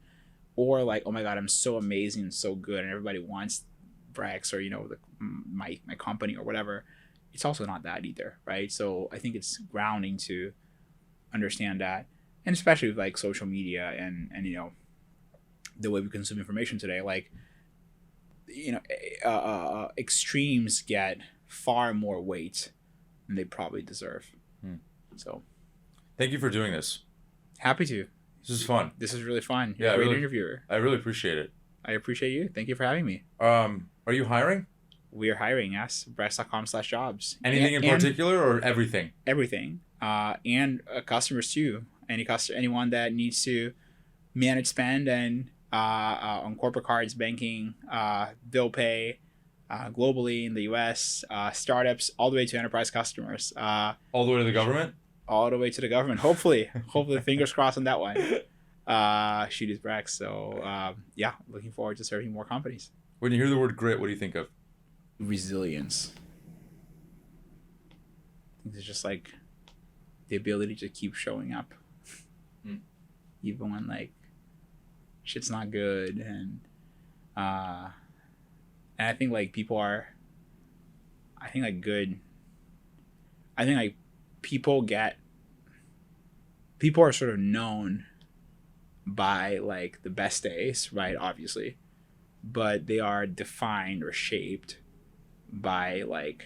or like, oh my God, I'm so amazing and so good and everybody wants Brex or, you know, my company or whatever, it's also not that either, right? So I think it's grounding to understand that, and especially with like social media and you know, the way we consume information today, like, you know, extremes get far more weight than they probably deserve. So thank you for doing this. Happy to. This is fun. This is really fun. You're a great interviewer. I really appreciate it. I appreciate you. Thank you for having me. Are you hiring? We are hiring, yes. Brex.com/jobs. Anything in particular or everything? Everything. And customers too. Anyone that needs to manage spend and on corporate cards, banking, bill pay, globally in the US, startups, all the way to enterprise customers. All the way to the government? All the way to the government. Hopefully, fingers crossed on that one. Shoot is Brex. So yeah, looking forward to serving more companies. When you hear the word grit, what do you think of? Resilience. I think it's just like the ability to keep showing up, even when like shit's not good, and I think like people are sort of known by like the best days, right? Obviously, but they are defined or shaped by like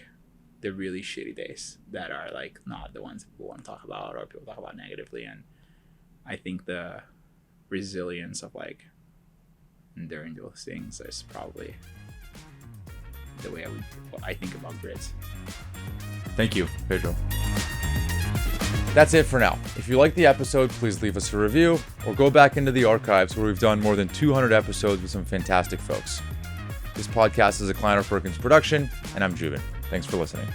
the really shitty days that are like not the ones people want to talk about or people talk about negatively. And I think the resilience of like enduring those things is probably the way I think about grit. Thank you, Pedro. That's it for now. If you like the episode, please leave us a review or go back into the archives where we've done more than 200 episodes with some fantastic folks. This podcast is a Kleiner Perkins production, and I'm Juven. Thanks for listening.